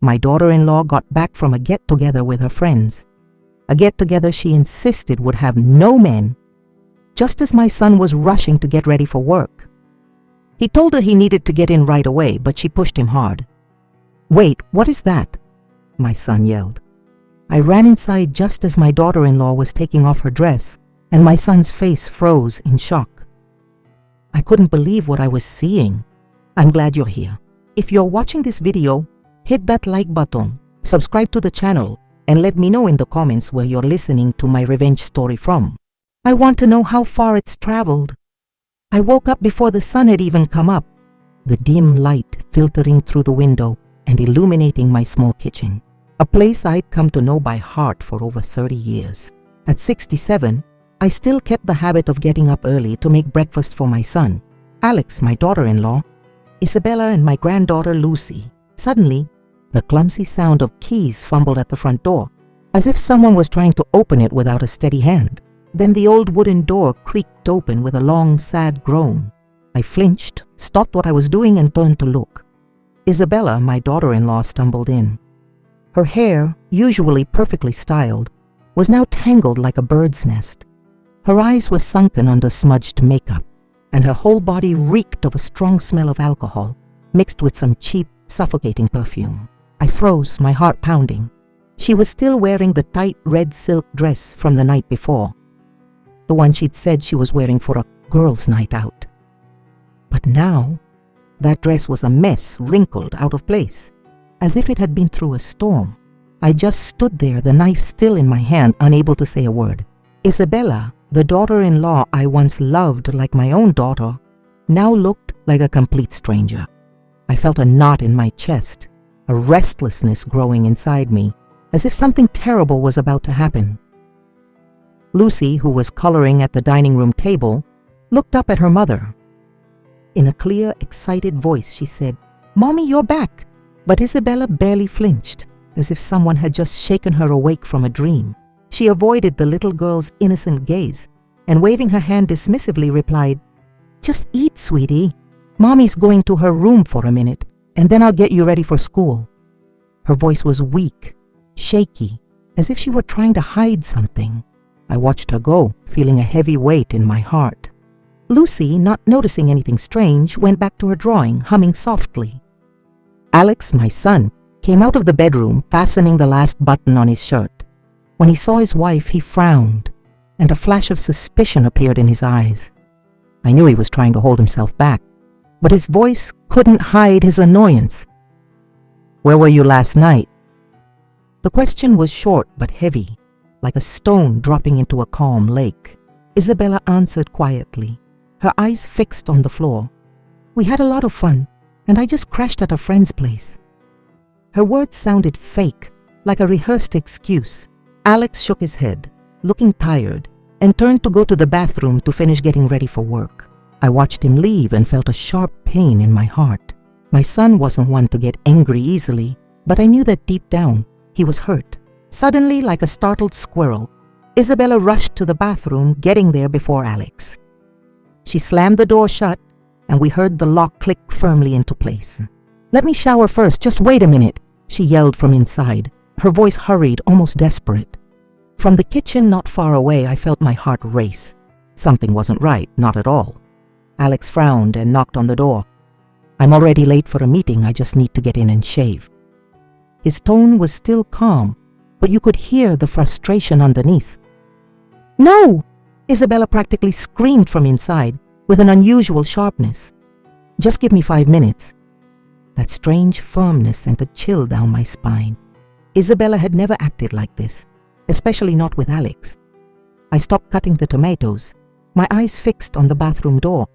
my daughter-in-law got back from a get-together with her friends. A get-together she insisted would have no men, just as my son was rushing to get ready for work. He told her he needed to get in right away, but she pushed him hard. "Wait, what is that?" my son yelled. I ran inside just as my daughter-in-law was taking off her dress, and my son's face froze in shock. I couldn't believe what I was seeing. I'm glad you're here. If you're watching this video, hit that like button, subscribe to the channel, and let me know in the comments where you're listening to my revenge story from. I want to know how far it's traveled. I woke up before the sun had even come up, the dim light filtering through the window and illuminating my small kitchen, a place I'd come to know by heart for over 30 years. At 67, I still kept the habit of getting up early to make breakfast for my son, Alex, my daughter-in-law, Isabella, and my granddaughter Lucy. Suddenly, the clumsy sound of keys fumbled at the front door, as if someone was trying to open it without a steady hand. Then the old wooden door creaked open with a long, sad groan. I flinched, stopped what I was doing, and turned to look. Isabella, my daughter-in-law, stumbled in. Her hair, usually perfectly styled, was now tangled like a bird's nest. Her eyes were sunken under smudged makeup, and her whole body reeked of a strong smell of alcohol, mixed with some cheap, suffocating perfume. I froze, my heart pounding. She was still wearing the tight red silk dress from the night before, the one she'd said she was wearing for a girls' night out. But now, that dress was a mess, wrinkled, out of place, as if it had been through a storm. I just stood there, the knife still in my hand, unable to say a word. Isabella, the daughter-in-law I once loved like my own daughter, now looked like a complete stranger. I felt a knot in my chest, a restlessness growing inside me, as if something terrible was about to happen. Lucy, who was coloring at the dining room table, looked up at her mother. In a clear, excited voice, she said, "Mommy, you're back." But Isabella barely flinched, as if someone had just shaken her awake from a dream. She avoided the little girl's innocent gaze, and waving her hand dismissively replied, "Just eat, sweetie. Mommy's going to her room for a minute, and then I'll get you ready for school." Her voice was weak, shaky, as if she were trying to hide something. I watched her go, feeling a heavy weight in my heart. Lucy, not noticing anything strange, went back to her drawing, humming softly. Alex, my son, came out of the bedroom, fastening the last button on his shirt. When he saw his wife, he frowned, and a flash of suspicion appeared in his eyes. I knew he was trying to hold himself back, but his voice couldn't hide his annoyance. "Where were you last night?" The question was short but heavy, like a stone dropping into a calm lake. Isabella answered quietly, her eyes fixed on the floor. "We had a lot of fun, and I just crashed at a friend's place." Her words sounded fake, like a rehearsed excuse. Alex shook his head, looking tired, and turned to go to the bathroom to finish getting ready for work. I watched him leave and felt a sharp pain in my heart. My son wasn't one to get angry easily, but I knew that deep down, he was hurt. Suddenly, like a startled squirrel, Isabella rushed to the bathroom, getting there before Alex. She slammed the door shut, and we heard the lock click firmly into place. "Let me shower first, just wait a minute," she yelled from inside, her voice hurried, almost desperate. From the kitchen not far away, I felt my heart race. Something wasn't right, not at all. Alex frowned and knocked on the door. "I'm already late for a meeting, I just need to get in and shave." His tone was still calm, but you could hear the frustration underneath. "No!" Isabella practically screamed from inside, with an unusual sharpness. "Just give me 5 minutes." That strange firmness sent a chill down my spine. Isabella had never acted like this, especially not with Alex. I stopped cutting the tomatoes, my eyes fixed on the bathroom door,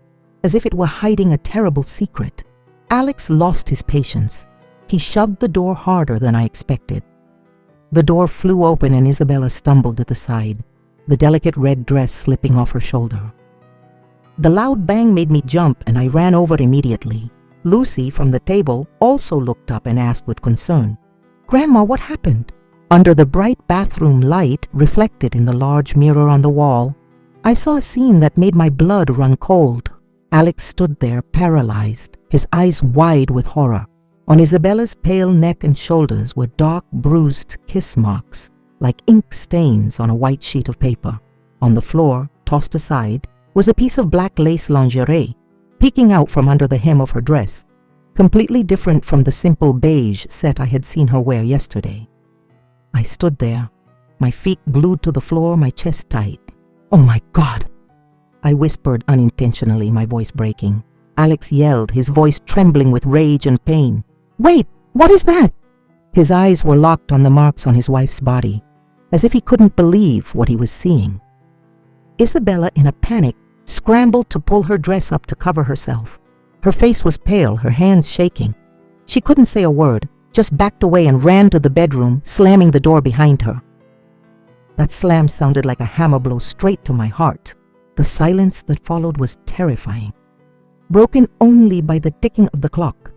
as if it were hiding a terrible secret. Alex lost his patience. He shoved the door harder than I expected. The door flew open and Isabella stumbled to the side, the delicate red dress slipping off her shoulder. The loud bang made me jump and I ran over immediately. Lucy, from the table, also looked up and asked with concern, "Grandma, what happened?" Under the bright bathroom light reflected in the large mirror on the wall, I saw a scene that made my blood run cold. Alex stood there paralyzed, his eyes wide with horror. On Isabella's pale neck and shoulders were dark, bruised kiss marks, like ink stains on a white sheet of paper. On the floor, tossed aside, was a piece of black lace lingerie, peeking out from under the hem of her dress, completely different from the simple beige set I had seen her wear yesterday. I stood there, my feet glued to the floor, my chest tight. "Oh my God!" I whispered unintentionally, my voice breaking. Alex yelled, his voice trembling with rage and pain. "Wait, what is that?" His eyes were locked on the marks on his wife's body, as if he couldn't believe what he was seeing. Isabella, in a panic, scrambled to pull her dress up to cover herself. Her face was pale, her hands shaking. She couldn't say a word, just backed away and ran to the bedroom, slamming the door behind her. That slam sounded like a hammer blow straight to my heart. The silence that followed was terrifying, broken only by the ticking of the clock,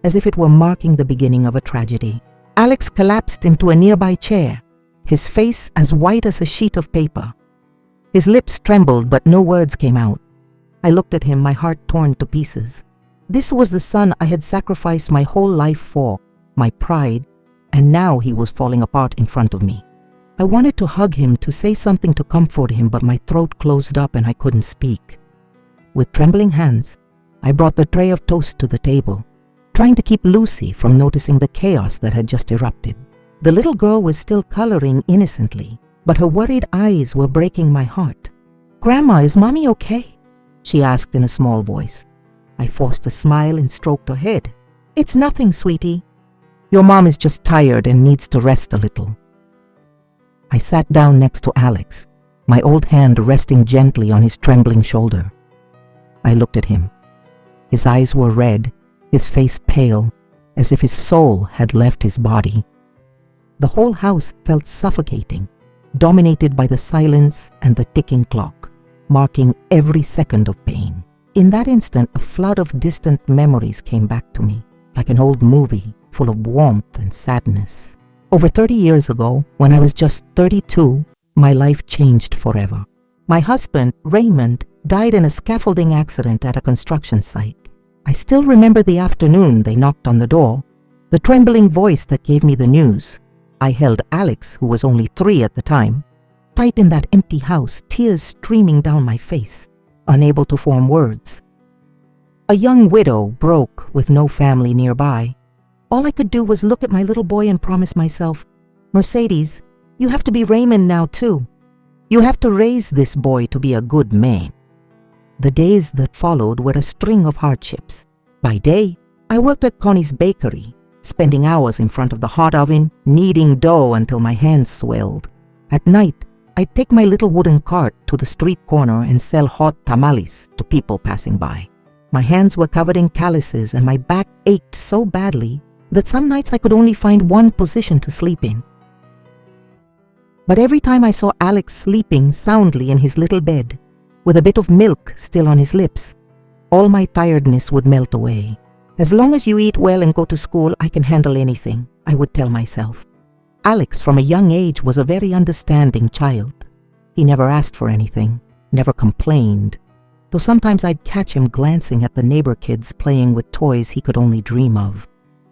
as if it were marking the beginning of a tragedy. Alex collapsed into a nearby chair, his face as white as a sheet of paper. His lips trembled, but no words came out. I looked at him, my heart torn to pieces. This was the son I had sacrificed my whole life for, my pride, and now he was falling apart in front of me. I wanted to hug him, to say something to comfort him, but my throat closed up and I couldn't speak. With trembling hands, I brought the tray of toast to the table, trying to keep Lucy from noticing the chaos that had just erupted. The little girl was still coloring innocently, but her worried eyes were breaking my heart. "Grandma, is Mommy okay?" she asked in a small voice. I forced a smile and stroked her head. "It's nothing, sweetie. Your mom is just tired and needs to rest a little." I sat down next to Alex, my old hand resting gently on his trembling shoulder. I looked at him. His eyes were red, his face pale, as if his soul had left his body. The whole house felt suffocating, dominated by the silence and the ticking clock, marking every second of pain. In that instant, a flood of distant memories came back to me, like an old movie full of warmth and sadness. Over 30 years ago, when I was just 32, my life changed forever. My husband, Raymond, died in a scaffolding accident at a construction site. I still remember the afternoon they knocked on the door, the trembling voice that gave me the news. I held Alex, who was only 3 at the time, tight in that empty house, tears streaming down my face, unable to form words. A young widow, broke, with no family nearby. All I could do was look at my little boy and promise myself, "Mercedes, you have to be Raymond now too. You have to raise this boy to be a good man." The days that followed were a string of hardships. By day, I worked at Connie's bakery, spending hours in front of the hot oven, kneading dough until my hands swelled. At night, I'd take my little wooden cart to the street corner and sell hot tamales to people passing by. My hands were covered in calluses and my back ached so badly that some nights I could only find one position to sleep in. But every time I saw Alex sleeping soundly in his little bed, with a bit of milk still on his lips, all my tiredness would melt away. "As long as you eat well and go to school, I can handle anything," I would tell myself. Alex, from a young age, was a very understanding child. He never asked for anything, never complained, though sometimes I'd catch him glancing at the neighbor kids playing with toys he could only dream of.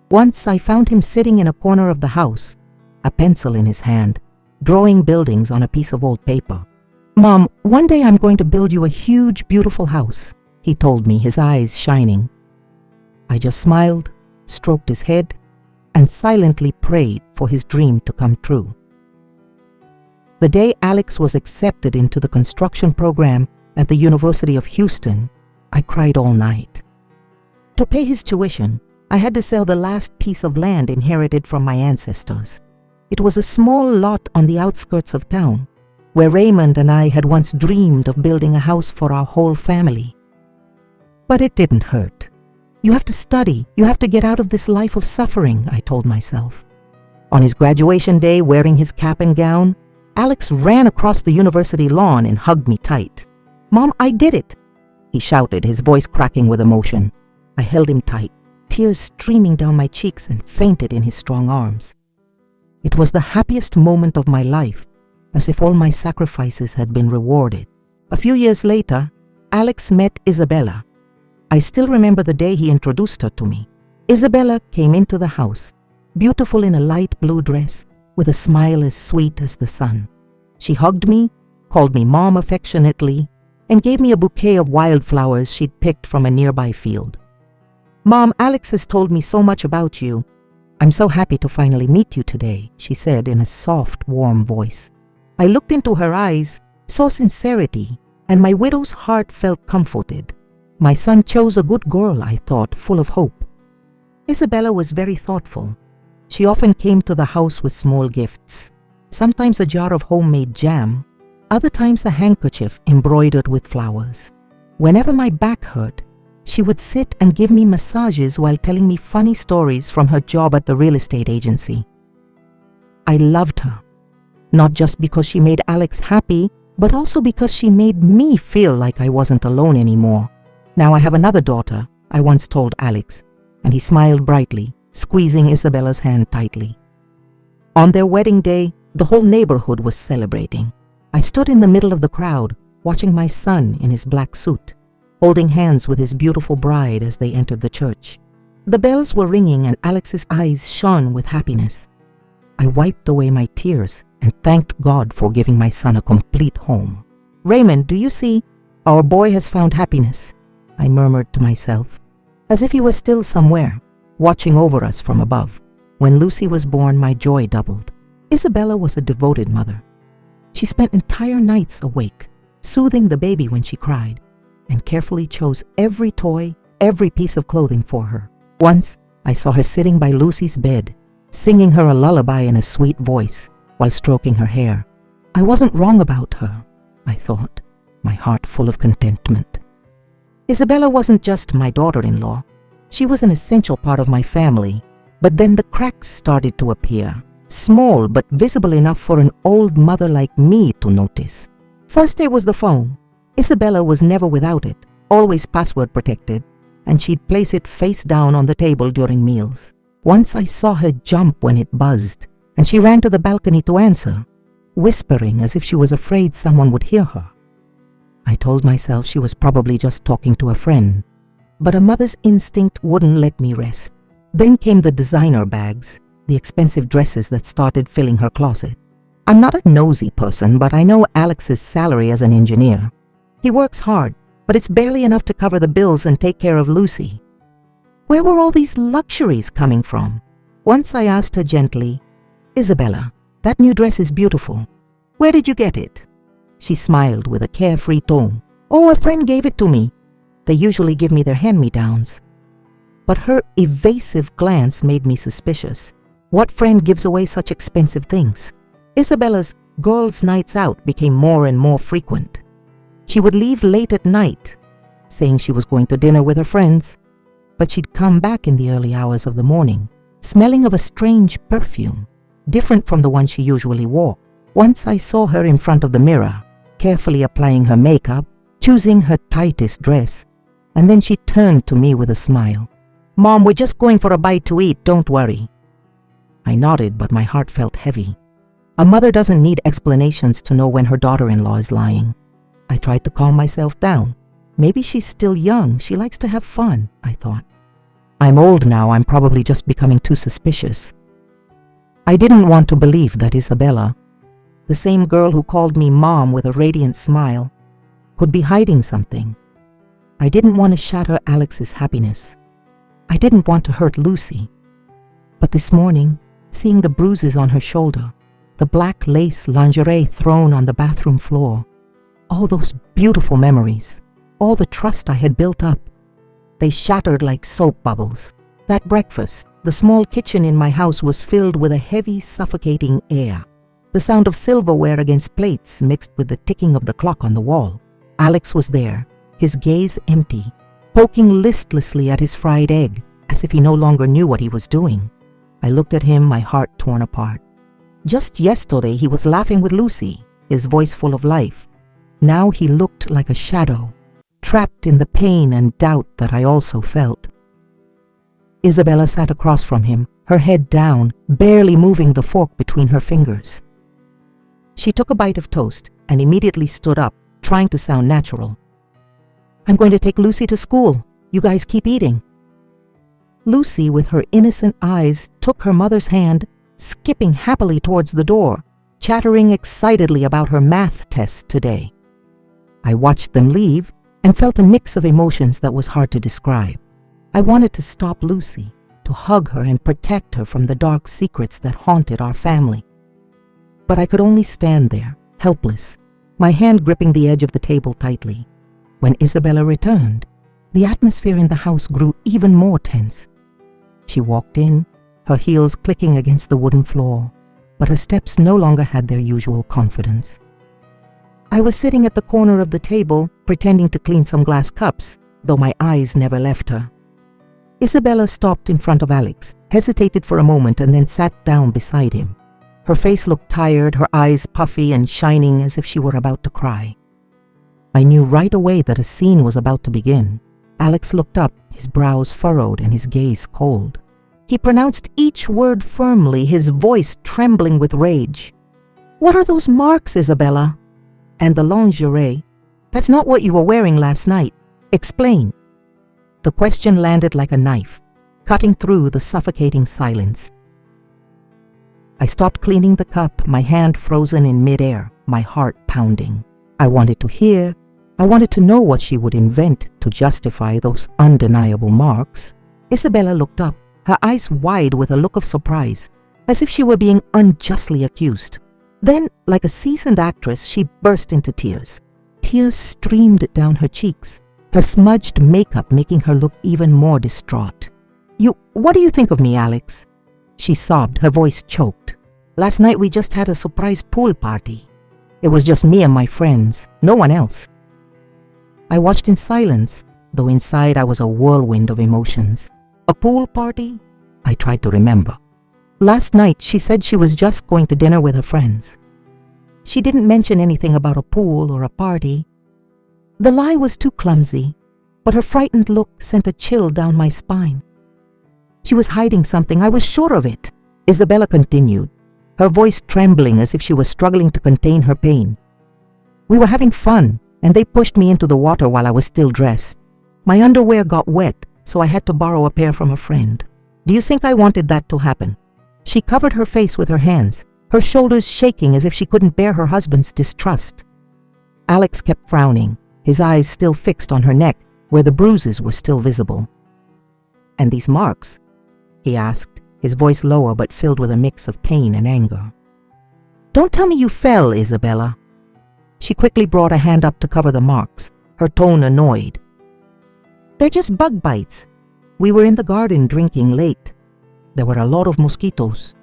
Once I found him sitting in a corner of the house, a pencil in his hand, drawing buildings on a piece of old paper. "Mom, one day I'm going to build you a huge, beautiful house," he told me, his eyes shining. I just smiled, stroked his head, and silently prayed for his dream to come true. The day Alex was accepted into the construction program at the University of Houston, I cried all night. To pay his tuition, I had to sell the last piece of land inherited from my ancestors. It was a small lot on the outskirts of town, where Raymond and I had once dreamed of building a house for our whole family. But it didn't hurt. "You have to study. You have to get out of this life of suffering," I told myself. On his graduation day, wearing his cap and gown, Alex ran across the university lawn and hugged me tight. "Mom, I did it," he shouted, his voice cracking with emotion. I held him tight, tears streaming down my cheeks, and fainted in his strong arms. It was the happiest moment of my life, as if all my sacrifices had been rewarded. A few years later, Alex met Isabella. I still remember the day he introduced her to me. Isabella came into the house, beautiful in a light blue dress, with a smile as sweet as the sun. She hugged me, called me Mom affectionately, and gave me a bouquet of wildflowers she'd picked from a nearby field. "Mom, Alex has told me so much about you. I'm so happy to finally meet you today," she said in a soft, warm voice. I looked into her eyes, saw sincerity, and my widow's heart felt comforted. My son chose a good girl, I thought, full of hope. Isabella was very thoughtful. She often came to the house with small gifts, sometimes a jar of homemade jam, other times a handkerchief embroidered with flowers. Whenever my back hurt, she would sit and give me massages while telling me funny stories from her job at the real estate agency. I loved her, not just because she made Alex happy, but also because she made me feel like I wasn't alone anymore. "Now I have another daughter," I once told Alex, and he smiled brightly, squeezing Isabella's hand tightly. On their wedding day, the whole neighborhood was celebrating. I stood in the middle of the crowd, watching my son in his black suit, holding hands with his beautiful bride as they entered the church. The bells were ringing and Alex's eyes shone with happiness. I wiped away my tears and thanked God for giving my son a complete home. "Raymond, do you see? Our boy has found happiness," I murmured to myself, as if he were still somewhere, watching over us from above. When Lucy was born, my joy doubled. Isabella was a devoted mother. She spent entire nights awake, soothing the baby when she cried, and carefully chose every toy, every piece of clothing for her. Once, I saw her sitting by Lucy's bed, singing her a lullaby in a sweet voice while stroking her hair. I wasn't wrong about her, I thought, my heart full of contentment. Isabella wasn't just my daughter-in-law. She was an essential part of my family, but then the cracks started to appear, small but visible enough for an old mother like me to notice. First there was the phone. Isabella was never without it, always password protected, and she'd place it face down on the table during meals. Once I saw her jump when it buzzed, and she ran to the balcony to answer, whispering as if she was afraid someone would hear her. I told myself she was probably just talking to a friend, but a mother's instinct wouldn't let me rest. Then came the designer bags, the expensive dresses that started filling her closet. I'm not a nosy person, but I know Alex's salary as an engineer. He works hard, but it's barely enough to cover the bills and take care of Lucy. Where were all these luxuries coming from? Once I asked her gently, "Isabella, that new dress is beautiful. Where did you get it?" She smiled with a carefree tone. "Oh, a friend gave it to me. They usually give me their hand-me-downs." But her evasive glance made me suspicious. What friend gives away such expensive things? Isabella's girls' nights out became more and more frequent. She would leave late at night, saying she was going to dinner with her friends, but she'd come back in the early hours of the morning, smelling of a strange perfume, different from the one she usually wore. Once I saw her in front of the mirror, carefully applying her makeup, choosing her tightest dress, and then she turned to me with a smile. "Mom, we're just going for a bite to eat, don't worry." I nodded, but my heart felt heavy. A mother doesn't need explanations to know when her daughter-in-law is lying. I tried to calm myself down. Maybe she's still young, she likes to have fun, I thought. I'm old now, I'm probably just becoming too suspicious. I didn't want to believe that Isabella, the same girl who called me Mom with a radiant smile, could be hiding something. I didn't want to shatter Alex's happiness. I didn't want to hurt Lucy. But this morning, seeing the bruises on her shoulder, the black lace lingerie thrown on the bathroom floor, all those beautiful memories, all the trust I had built up, they shattered like soap bubbles. That breakfast, the small kitchen in my house was filled with a heavy, suffocating air. The sound of silverware against plates mixed with the ticking of the clock on the wall. Alex was there, his gaze empty, poking listlessly at his fried egg, as if he no longer knew what he was doing. I looked at him, my heart torn apart. Just yesterday he was laughing with Lucy, his voice full of life. Now he looked like a shadow, trapped in the pain and doubt that I also felt. Isabella sat across from him, her head down, barely moving the fork between her fingers. She took a bite of toast and immediately stood up, trying to sound natural. "I'm going to take Lucy to school. You guys keep eating." Lucy, with her innocent eyes, took her mother's hand, skipping happily towards the door, chattering excitedly about her math test today. I watched them leave and felt a mix of emotions that was hard to describe. I wanted to stop Lucy, to hug her and protect her from the dark secrets that haunted our family. But I could only stand there, helpless, my hand gripping the edge of the table tightly. When Isabella returned, the atmosphere in the house grew even more tense. She walked in, her heels clicking against the wooden floor, but her steps no longer had their usual confidence. I was sitting at the corner of the table, pretending to clean some glass cups, though my eyes never left her. Isabella stopped in front of Alex, hesitated for a moment, and then sat down beside him. Her face looked tired, her eyes puffy and shining as if she were about to cry. I knew right away that a scene was about to begin. Alex looked up, his brows furrowed and his gaze cold. He pronounced each word firmly, his voice trembling with rage. "What are those marks, Isabella? And the lingerie? That's not what you were wearing last night. Explain." The question landed like a knife, cutting through the suffocating silence. I stopped cleaning the cup, my hand frozen in midair, my heart pounding. I wanted to hear. I wanted to know what she would invent to justify those undeniable marks. Isabella looked up, her eyes wide with a look of surprise, as if she were being unjustly accused. Then, like a seasoned actress, she burst into tears. Tears streamed down her cheeks, her smudged makeup making her look even more distraught. What do you think of me, Alex?" She sobbed, her voice choked. "Last night we just had a surprise pool party. It was just me and my friends, no one else." I watched in silence, though inside I was a whirlwind of emotions. A pool party? I tried to remember. Last night she said she was just going to dinner with her friends. She didn't mention anything about a pool or a party. The lie was too clumsy, but her frightened look sent a chill down my spine. She was hiding something, I was sure of it. Isabella continued, her voice trembling as if she was struggling to contain her pain. "We were having fun, and they pushed me into the water while I was still dressed. My underwear got wet, so I had to borrow a pair from a friend. Do you think I wanted that to happen?" She covered her face with her hands, her shoulders shaking as if she couldn't bear her husband's distrust. Alex kept frowning, his eyes still fixed on her neck, where the bruises were still visible. "And these marks?" he asked, his voice lower but filled with a mix of pain and anger. "Don't tell me you fell, Isabella." She quickly brought a hand up to cover the marks, her tone annoyed. "They're just bug bites. We were in the garden drinking late. There were a lot of mosquitoes.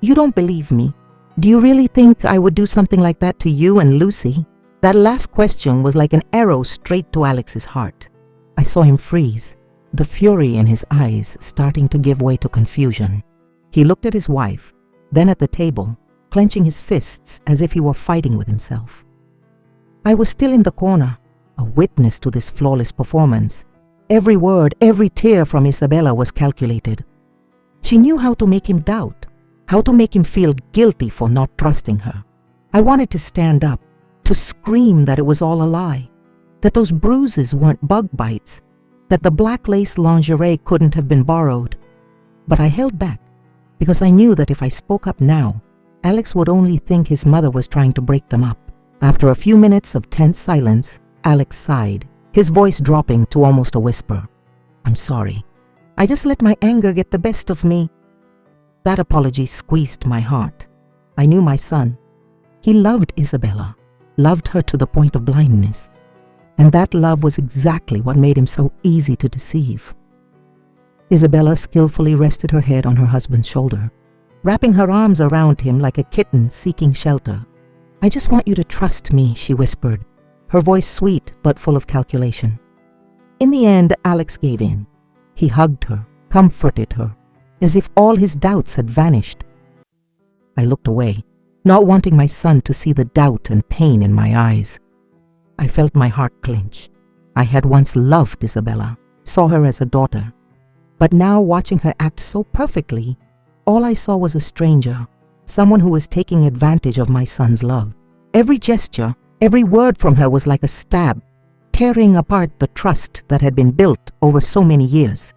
You don't believe me. Do you really think I would do something like that to you and Lucy?" That last question was like an arrow straight to Alex's heart. I saw him freeze, the fury in his eyes starting to give way to confusion. He looked at his wife, then at the table, clenching his fists as if he were fighting with himself. I was still in the corner, a witness to this flawless performance. Every word, every tear from Isabella was calculated. She knew how to make him doubt, how to make him feel guilty for not trusting her. I wanted to stand up, to scream that it was all a lie, that those bruises weren't bug bites, that the black lace lingerie couldn't have been borrowed. But I held back, because I knew that if I spoke up now, Alex would only think his mother was trying to break them up. After a few minutes of tense silence, Alex sighed, his voice dropping to almost a whisper. "I'm sorry. I just let my anger get the best of me." That apology squeezed my heart. I knew my son. He loved Isabella, loved her to the point of blindness. And that love was exactly what made him so easy to deceive. Isabella skillfully rested her head on her husband's shoulder, wrapping her arms around him like a kitten seeking shelter. "I just want you to trust me," she whispered, her voice sweet but full of calculation. In the end, Alex gave in. He hugged her, comforted her, as if all his doubts had vanished. I looked away, not wanting my son to see the doubt and pain in my eyes. I felt my heart clench. I had once loved Isabella, saw her as a daughter. But now, watching her act so perfectly, all I saw was a stranger, someone who was taking advantage of my son's love. Every gesture, every word from her was like a stab, tearing apart the trust that had been built over so many years.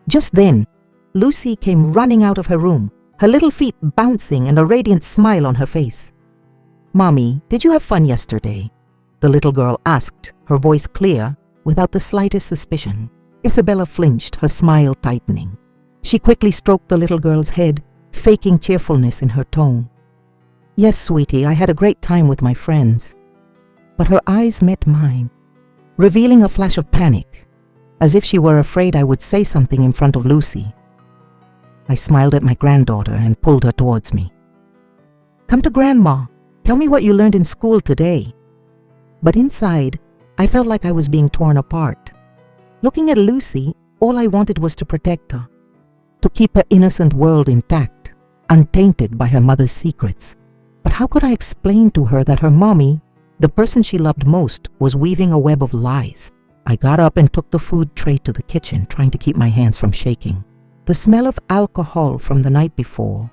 Just then, Lucy came running out of her room, her little feet bouncing and a radiant smile on her face. "Mommy, did you have fun yesterday?" the little girl asked, her voice clear, without the slightest suspicion. Isabella flinched, her smile tightening. She quickly stroked the little girl's head, faking cheerfulness in her tone. "Yes, sweetie, I had a great time with my friends." But her eyes met mine, revealing a flash of panic, as if she were afraid I would say something in front of Lucy. I smiled at my granddaughter and pulled her towards me. "Come to Grandma. Tell me what you learned in school today." But inside, I felt like I was being torn apart. Looking at Lucy, all I wanted was to protect her, to keep her innocent world intact, untainted by her mother's secrets. But how could I explain to her that her mommy, the person she loved most, was weaving a web of lies? I got up and took the food tray to the kitchen, trying to keep my hands from shaking. The smell of alcohol from the night before,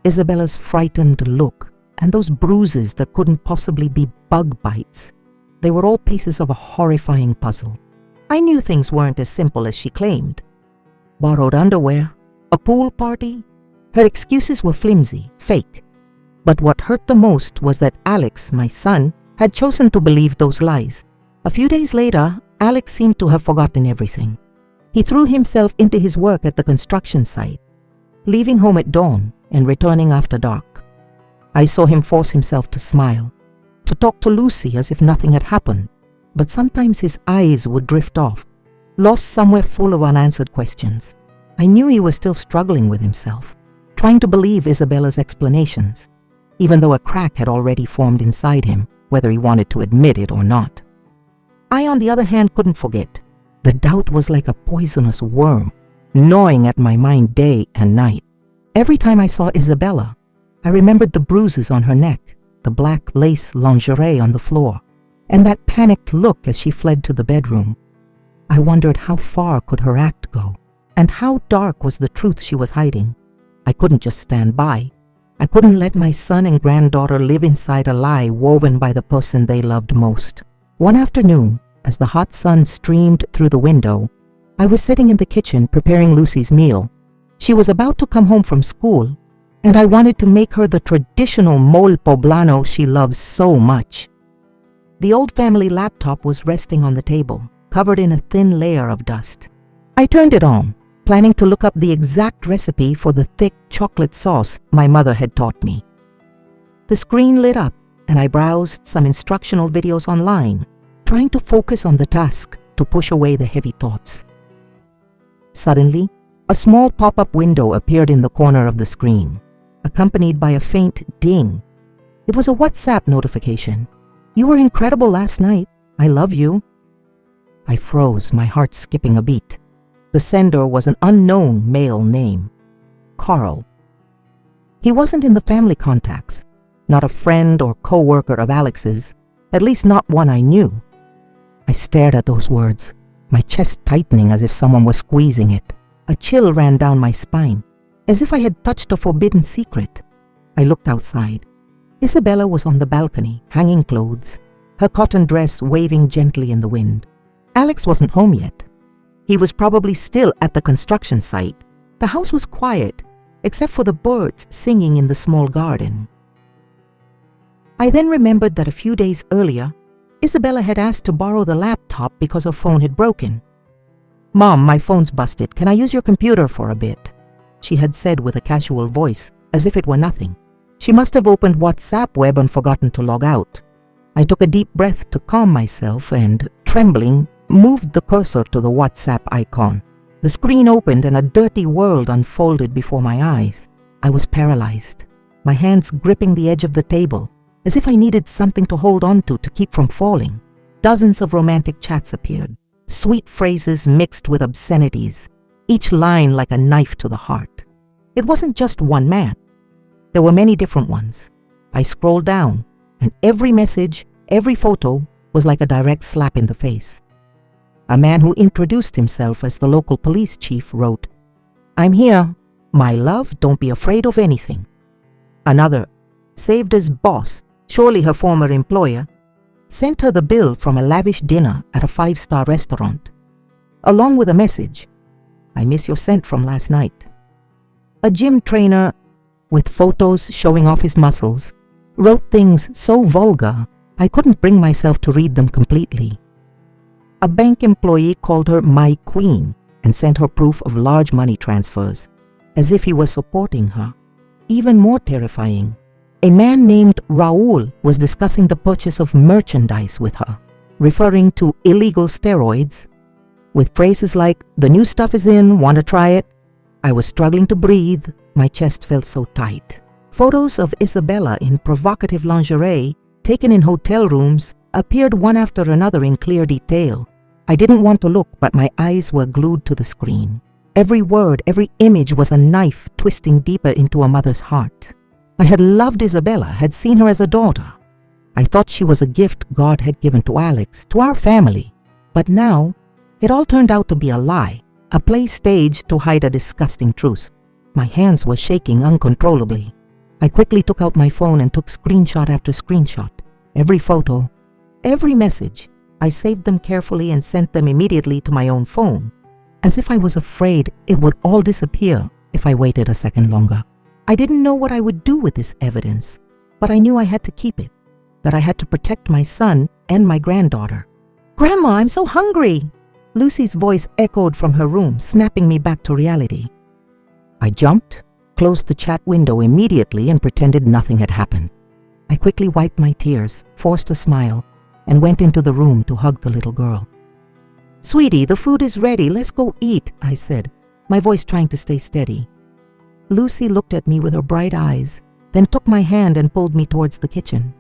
Isabella's frightened look, and those bruises that couldn't possibly be bug bites, they were all pieces of a horrifying puzzle. I knew things weren't as simple as she claimed. Borrowed underwear, a pool party. Her excuses were flimsy, fake. But what hurt the most was that Alex, my son, had chosen to believe those lies. A few days later, Alex seemed to have forgotten everything. He threw himself into his work at the construction site, leaving home at dawn and returning after dark. I saw him force himself to smile, to talk to Lucy as if nothing had happened, but sometimes his eyes would drift off, lost somewhere full of unanswered questions. I knew he was still struggling with himself, trying to believe Isabella's explanations, even though a crack had already formed inside him, whether he wanted to admit it or not. I, on the other hand, couldn't forget. The doubt was like a poisonous worm, gnawing at my mind day and night. Every time I saw Isabella, I remembered the bruises on her neck, the black lace lingerie on the floor, and that panicked look as she fled to the bedroom. I wondered how far could her act go, and how dark was the truth she was hiding. I couldn't just stand by. I couldn't let my son and granddaughter live inside a lie woven by the person they loved most. One afternoon, as the hot sun streamed through the window, I was sitting in the kitchen preparing Lucy's meal. She was about to come home from school, and I wanted to make her the traditional mole poblano she loves so much. The old family laptop was resting on the table, covered in a thin layer of dust. I turned it on, planning to look up the exact recipe for the thick chocolate sauce my mother had taught me. The screen lit up, and I browsed some instructional videos online, trying to focus on the task to push away the heavy thoughts. Suddenly, a small pop-up window appeared in the corner of the screen, accompanied by a faint ding. It was a WhatsApp notification. "You were incredible last night. I love you." I froze, my heart skipping a beat. The sender was an unknown male name, Carl. He wasn't in the family contacts, not a friend or co-worker of Alex's, at least not one I knew. I stared at those words, my chest tightening as if someone was squeezing it. A chill ran down my spine, as if I had touched a forbidden secret. I looked outside. Isabella was on the balcony, hanging clothes, her cotton dress waving gently in the wind. Alex wasn't home yet. He was probably still at the construction site. The house was quiet, except for the birds singing in the small garden. I then remembered that a few days earlier, Isabella had asked to borrow the laptop because her phone had broken. "Mom, my phone's busted. Can I use your computer for a bit?" she had said with a casual voice, as if it were nothing. She must have opened WhatsApp web and forgotten to log out. I took a deep breath to calm myself and, trembling, moved the cursor to the WhatsApp icon. The screen opened and a dirty world unfolded before my eyes. I was paralyzed, my hands gripping the edge of the table, as if I needed something to hold on to keep from falling. Dozens of romantic chats appeared, sweet phrases mixed with obscenities, each line like a knife to the heart. It wasn't just one man. There were many different ones. I scrolled down, and every message, every photo was like a direct slap in the face. A man who introduced himself as the local police chief wrote, "I'm here. My love, don't be afraid of anything." Another, saved as boss, surely her former employer, sent her the bill from a lavish dinner at a 5-star restaurant, along with a message, I miss your scent from last night. A gym trainer with photos showing off his muscles wrote things so vulgar I couldn't bring myself to read them completely. A bank employee called her my queen and sent her proof of large money transfers, as if he was supporting her. Even more terrifying, a man named Raul was discussing the purchase of merchandise with her, referring to illegal steroids, with phrases like, "The new stuff is in, want to try it?" I was struggling to breathe, my chest felt so tight. Photos of Isabella in provocative lingerie, taken in hotel rooms, appeared one after another in clear detail. I didn't want to look, but my eyes were glued to the screen. Every word, every image was a knife twisting deeper into a mother's heart. I had loved Isabella, had seen her as a daughter. I thought she was a gift God had given to Alex, to our family. But now, it all turned out to be a lie, a play staged to hide a disgusting truth. My hands were shaking uncontrollably. I quickly took out my phone and took screenshot after screenshot. Every photo, every message. I saved them carefully and sent them immediately to my own phone, as if I was afraid it would all disappear if I waited a second longer. I didn't know what I would do with this evidence, but I knew I had to keep it, that I had to protect my son and my granddaughter. "Grandma, I'm so hungry!" Lucy's voice echoed from her room, snapping me back to reality. I jumped, closed the chat window immediately, and pretended nothing had happened. I quickly wiped my tears, forced a smile, and went into the room to hug the little girl. "Sweetie, the food is ready. Let's go eat," I said, my voice trying to stay steady. Lucy looked at me with her bright eyes, then took my hand and pulled me towards the kitchen.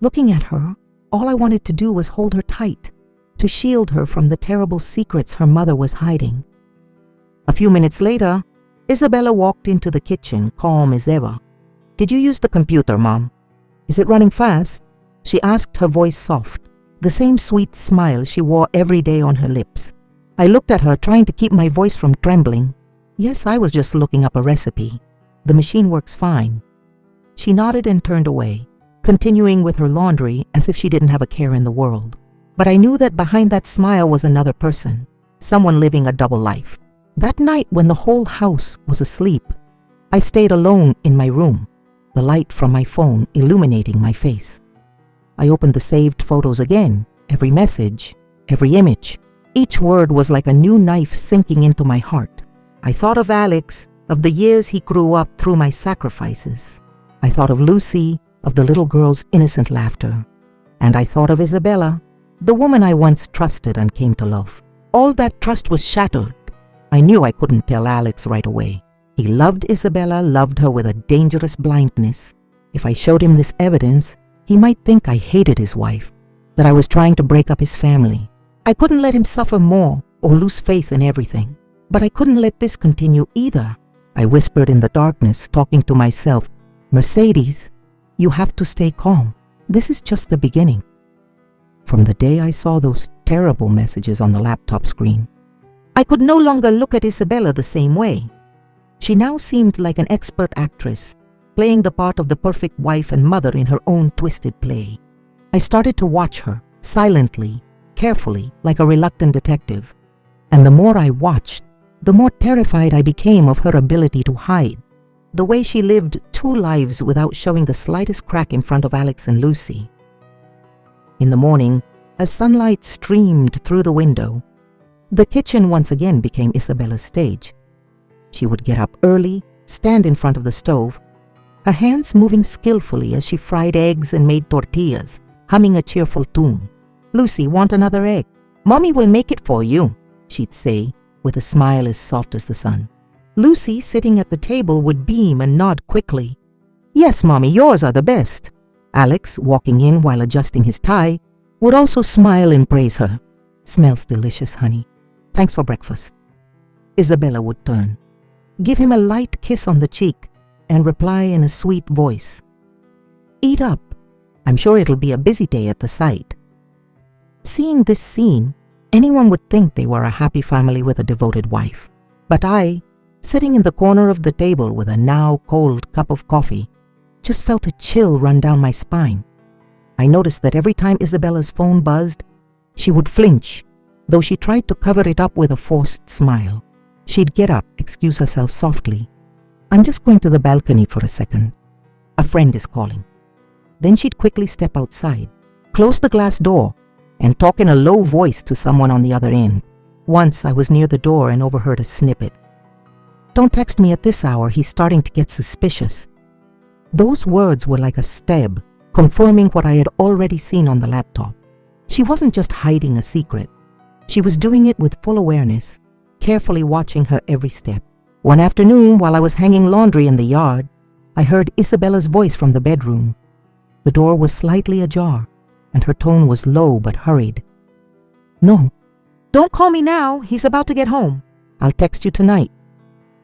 Looking at her, all I wanted to do was hold her tight, to shield her from the terrible secrets her mother was hiding. A few minutes later, Isabella walked into the kitchen, calm as ever. "Did you use the computer, Mom? Is it running fast?" She asked, her voice soft, the same sweet smile she wore every day on her lips. I looked at her, trying to keep my voice from trembling. "Yes, I was just looking up a recipe. The machine works fine." She nodded and turned away, continuing with her laundry as if she didn't have a care in the world. But I knew that behind that smile was another person, someone living a double life. That night, when the whole house was asleep, I stayed alone in my room, the light from my phone illuminating my face. I opened the saved photos again, every message, every image. Each word was like a new knife sinking into my heart. I thought of Alex, of the years he grew up through my sacrifices. I thought of Lucy, of the little girl's innocent laughter. And I thought of Isabella, the woman I once trusted and came to love. All that trust was shattered. I knew I couldn't tell Alex right away. He loved Isabella, loved her with a dangerous blindness. If I showed him this evidence, he might think I hated his wife, that I was trying to break up his family. I couldn't let him suffer more or lose faith in everything. But I couldn't let this continue either. I whispered in the darkness, talking to myself, "Mercedes, you have to stay calm. This is just the beginning." From the day I saw those terrible messages on the laptop screen, I could no longer look at Isabella the same way. She now seemed like an expert actress, playing the part of the perfect wife and mother in her own twisted play. I started to watch her, silently, carefully, like a reluctant detective. And the more I watched, the more terrified I became of her ability to hide. The way she lived two lives without showing the slightest crack in front of Alex and Lucy. In the morning, as sunlight streamed through the window, the kitchen once again became Isabella's stage. She would get up early, stand in front of the stove, her hands moving skillfully as she fried eggs and made tortillas, humming a cheerful tune. "Lucy, want another egg? Mommy will make it for you," she'd say, with a smile as soft as the sun. Lucy, sitting at the table, would beam and nod quickly. "Yes, Mommy, yours are the best." Alex, walking in while adjusting his tie, would also smile and praise her. "Smells delicious, honey. Thanks for breakfast." Isabella would turn, give him a light kiss on the cheek, and reply in a sweet voice, "Eat up. I'm sure it'll be a busy day at the site." Seeing this scene, anyone would think they were a happy family with a devoted wife. But I, sitting in the corner of the table with a now cold cup of coffee, just felt a chill run down my spine. I noticed that every time Isabella's phone buzzed, she would flinch, though she tried to cover it up with a forced smile. She'd get up, excuse herself softly. "I'm just going to the balcony for a second. A friend is calling." Then she'd quickly step outside, close the glass door, and talk in a low voice to someone on the other end. Once I was near the door and overheard a snippet. "Don't text me at this hour, he's starting to get suspicious." Those words were like a stab, confirming what I had already seen on the laptop. She wasn't just hiding a secret. She was doing it with full awareness, carefully watching her every step. One afternoon, while I was hanging laundry in the yard, I heard Isabella's voice from the bedroom. The door was slightly ajar, and her tone was low but hurried. "No, don't call me now. He's about to get home. I'll text you tonight."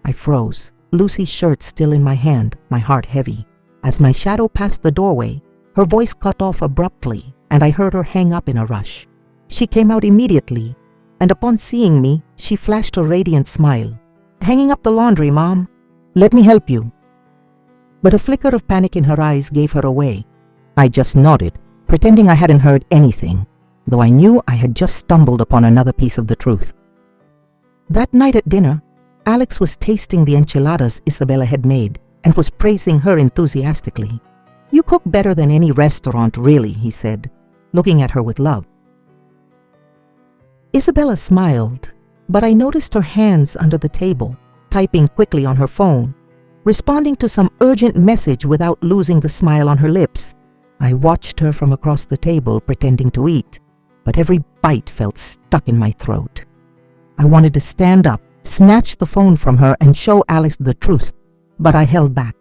I froze, Lucy's shirt still in my hand, my heart heavy. As my shadow passed the doorway, her voice cut off abruptly, and I heard her hang up in a rush. She came out immediately, and upon seeing me, she flashed a radiant smile. "Hanging up the laundry, Mom. Let me help you." But a flicker of panic in her eyes gave her away. I just nodded, pretending I hadn't heard anything, though I knew I had just stumbled upon another piece of the truth. That night at dinner, Alex was tasting the enchiladas Isabella had made and was praising her enthusiastically. "You cook better than any restaurant, really," he said, looking at her with love. Isabella smiled, but I noticed her hands under the table, typing quickly on her phone, responding to some urgent message without losing the smile on her lips. I watched her from across the table, pretending to eat, but every bite felt stuck in my throat. I wanted to stand up, snatch the phone from her, and show Alex the truth, but I held back.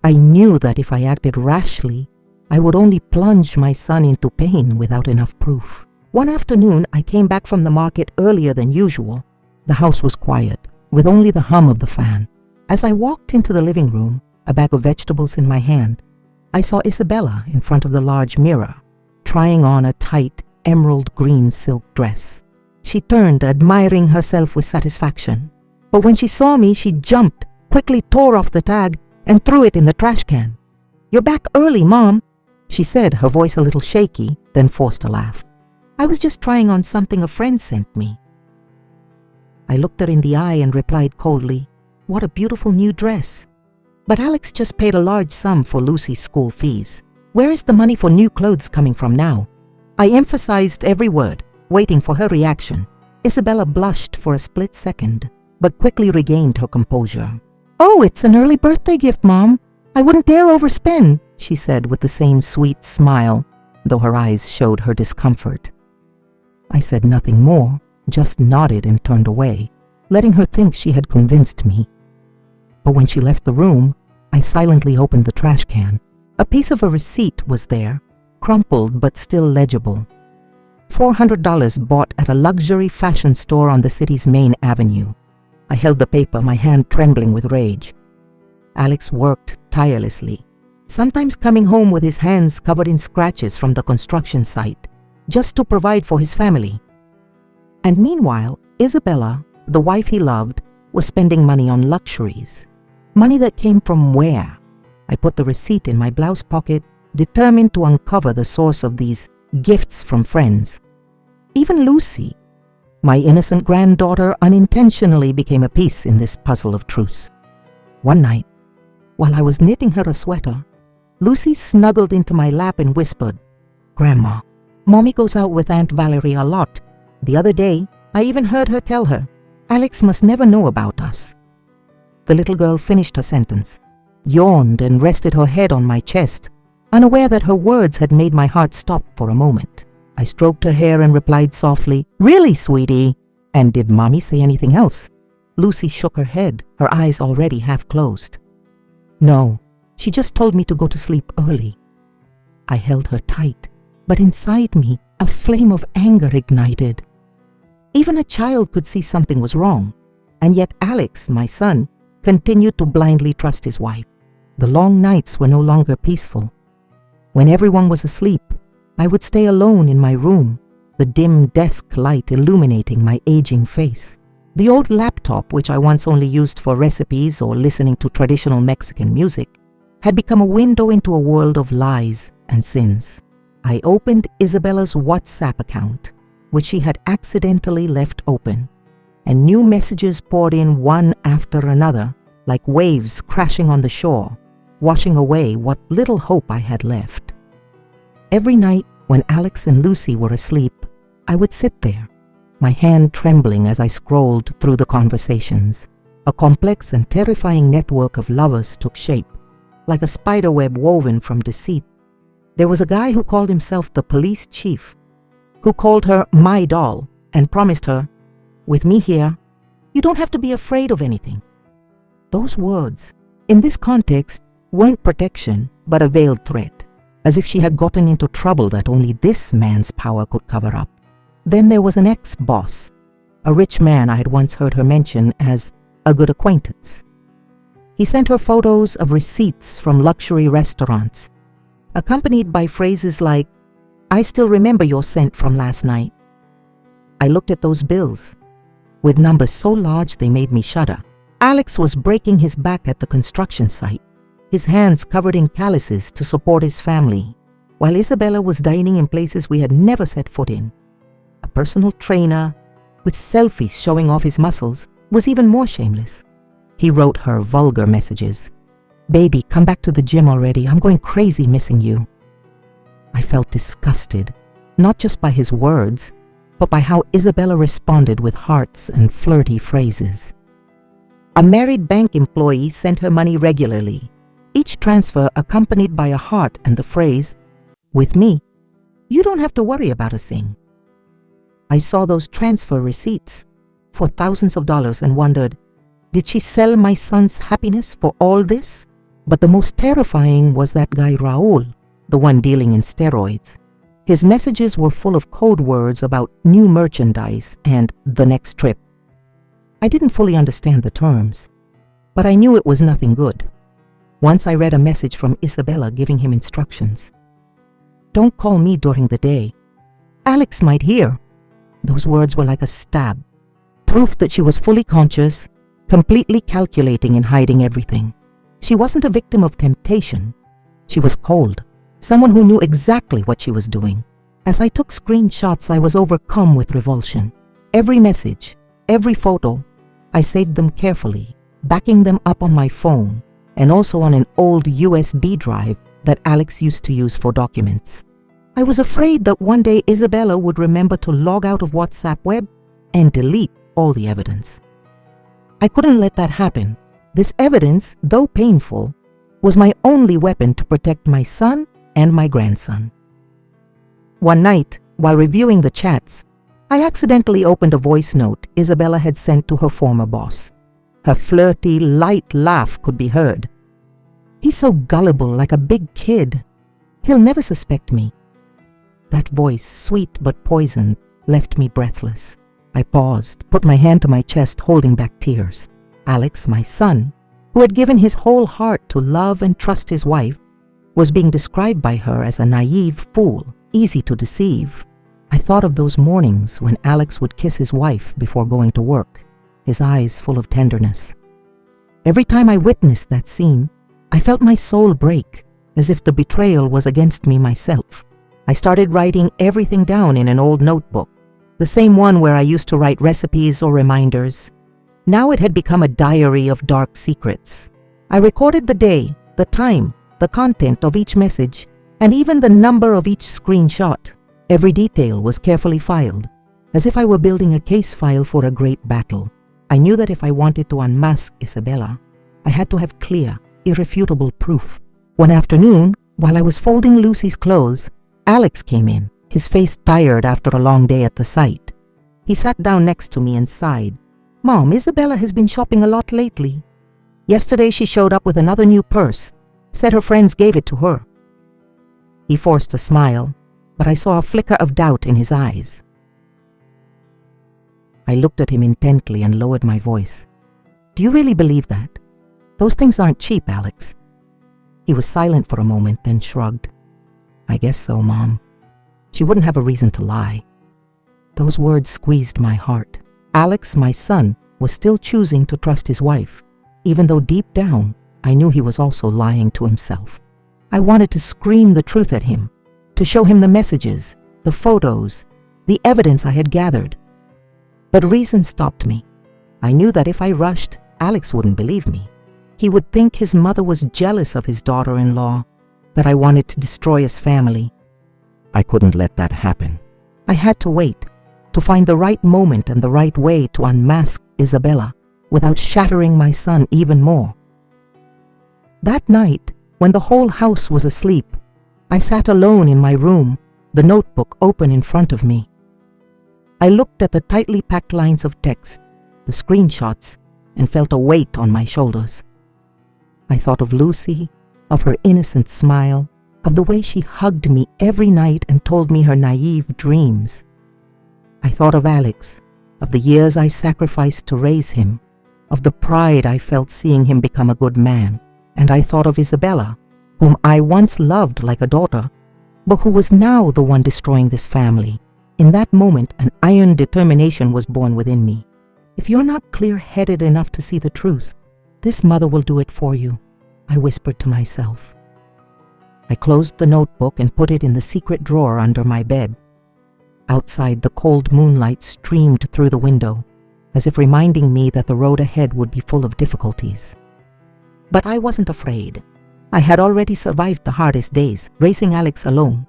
I knew that if I acted rashly, I would only plunge my son into pain without enough proof. One afternoon, I came back from the market earlier than usual. The house was quiet, with only the hum of the fan. As I walked into the living room, a bag of vegetables in my hand, I saw Isabella in front of the large mirror, trying on a tight, emerald green silk dress. She turned, admiring herself with satisfaction. But when she saw me, she jumped, quickly tore off the tag, and threw it in the trash can. "You're back early, Mom," she said, her voice a little shaky, then forced a laugh. "I was just trying on something a friend sent me." I looked her in the eye and replied coldly, "What a beautiful new dress." But Alex just paid a large sum for Lucy's school fees. Where is the money for new clothes coming from now? I emphasized every word, waiting for her reaction. Isabella blushed for a split second, but quickly regained her composure. "Oh, it's an early birthday gift, Mom. I wouldn't dare overspend," she said with the same sweet smile, though her eyes showed her discomfort. I said nothing more, just nodded and turned away, letting her think she had convinced me. But when she left the room, I silently opened the trash can. A piece of a receipt was there, crumpled but still legible. $400 bought at a luxury fashion store on the city's main avenue. I held the paper, my hand trembling with rage. Alex worked tirelessly, sometimes coming home with his hands covered in scratches from the construction site, just to provide for his family. And meanwhile, Isabella, the wife he loved, was spending money on luxuries. Money that came from where? I put the receipt in my blouse pocket, determined to uncover the source of these gifts from friends. Even Lucy, my innocent granddaughter, unintentionally became a piece in this puzzle of truth. One night, while I was knitting her a sweater, Lucy snuggled into my lap and whispered, "Grandma, Mommy goes out with Aunt Valerie a lot. The other day, I even heard her tell her, Alex must never know about us." The little girl finished her sentence, yawned and rested her head on my chest, unaware that her words had made my heart stop for a moment. I stroked her hair and replied softly, "Really, sweetie? And did Mommy say anything else?" Lucy shook her head, her eyes already half closed. "No, she just told me to go to sleep early." I held her tight, but inside me, a flame of anger ignited. Even a child could see something was wrong, and yet Alex, my son, continued to blindly trust his wife. The long nights were no longer peaceful. When everyone was asleep, I would stay alone in my room, the dim desk light illuminating my aging face. The old laptop, which I once only used for recipes or listening to traditional Mexican music, had become a window into a world of lies and sins. I opened Isabella's WhatsApp account, which she had accidentally left open, and new messages poured in one after another, like waves crashing on the shore, washing away what little hope I had left. Every night when Alex and Lucy were asleep, I would sit there, my hand trembling as I scrolled through the conversations. A complex and terrifying network of lovers took shape, like a spiderweb woven from deceit. There was a guy who called himself the police chief, who called her my doll and promised her, "With me here, you don't have to be afraid of anything." Those words, in this context, weren't protection, but a veiled threat, as if she had gotten into trouble that only this man's power could cover up. Then there was an ex-boss, a rich man I had once heard her mention as a good acquaintance. He sent her photos of receipts from luxury restaurants, accompanied by phrases like, "I still remember your scent from last night." I looked at those bills, with numbers so large they made me shudder. Alex was breaking his back at the construction site, his hands covered in calluses to support his family, while Isabella was dining in places we had never set foot in. A personal trainer, with selfies showing off his muscles, was even more shameless. He wrote her vulgar messages. "Baby, come back to the gym already. I'm going crazy missing you." I felt disgusted, not just by his words, but by how Isabella responded with hearts and flirty phrases. A married bank employee sent her money regularly, each transfer accompanied by a heart and the phrase, "With me, you don't have to worry about a thing." I saw those transfer receipts for thousands of dollars and wondered, did she sell my son's happiness for all this? But the most terrifying was that guy Raul, the one dealing in steroids. His messages were full of code words about new merchandise and the next trip. I didn't fully understand the terms, but I knew it was nothing good. Once I read a message from Isabella giving him instructions. "Don't call me during the day. Alex might hear." Those words were like a stab, proof that she was fully conscious, completely calculating and hiding everything. She wasn't a victim of temptation. She was cold, someone who knew exactly what she was doing. As I took screenshots, I was overcome with revulsion. Every message, every photo, I saved them carefully, backing them up on my phone and also on an old USB drive that Alex used to use for documents. I was afraid that one day Isabella would remember to log out of WhatsApp web and delete all the evidence. I couldn't let that happen. This evidence, though painful, was my only weapon to protect my son and my grandson. One night, while reviewing the chats, I accidentally opened a voice note Isabella had sent to her former boss. Her flirty, light laugh could be heard. "He's so gullible, like a big kid. He'll never suspect me." That voice, sweet but poisoned, left me breathless. I paused, put my hand to my chest, holding back tears. Alex, my son, who had given his whole heart to love and trust his wife, was being described by her as a naive fool, easy to deceive. I thought of those mornings when Alex would kiss his wife before going to work, his eyes full of tenderness. Every time I witnessed that scene, I felt my soul break, as if the betrayal was against me myself. I started writing everything down in an old notebook, the same one where I used to write recipes or reminders. Now it had become a diary of dark secrets. I recorded the day, the time, the content of each message, and even the number of each screenshot. Every detail was carefully filed, as if I were building a case file for a great battle. I knew that if I wanted to unmask Isabella, I had to have clear, irrefutable proof. One afternoon, while I was folding Lucy's clothes, Alex came in, his face tired after a long day at the site. He sat down next to me and sighed. "Mom, Isabella has been shopping a lot lately. Yesterday she showed up with another new purse, said her friends gave it to her." He forced a smile, but I saw a flicker of doubt in his eyes. I looked at him intently and lowered my voice. "Do you really believe that? Those things aren't cheap, Alex." He was silent for a moment, then shrugged. "I guess so, Mom. She wouldn't have a reason to lie." Those words squeezed my heart. Alex, my son, was still choosing to trust his wife, even though deep down I knew he was also lying to himself. I wanted to scream the truth at him, to show him the messages, the photos, the evidence I had gathered. But reason stopped me. I knew that if I rushed, Alex wouldn't believe me. He would think his mother was jealous of his daughter-in-law, that I wanted to destroy his family. I couldn't let that happen. I had to wait, to find the right moment and the right way to unmask Isabella without shattering my son even more. That night, when the whole house was asleep, I sat alone in my room, the notebook open in front of me. I looked at the tightly packed lines of text, the screenshots, and felt a weight on my shoulders. I thought of Lucy, of her innocent smile, of the way she hugged me every night and told me her naive dreams. I thought of Alex, of the years I sacrificed to raise him, of the pride I felt seeing him become a good man. And I thought of Isabella, whom I once loved like a daughter, but who was now the one destroying this family. In that moment, an iron determination was born within me. If you're not clear-headed enough to see the truth, this mother will do it for you, I whispered to myself. I closed the notebook and put it in the secret drawer under my bed. Outside, the cold moonlight streamed through the window, as if reminding me that the road ahead would be full of difficulties. But I wasn't afraid. I had already survived the hardest days, raising Alex alone.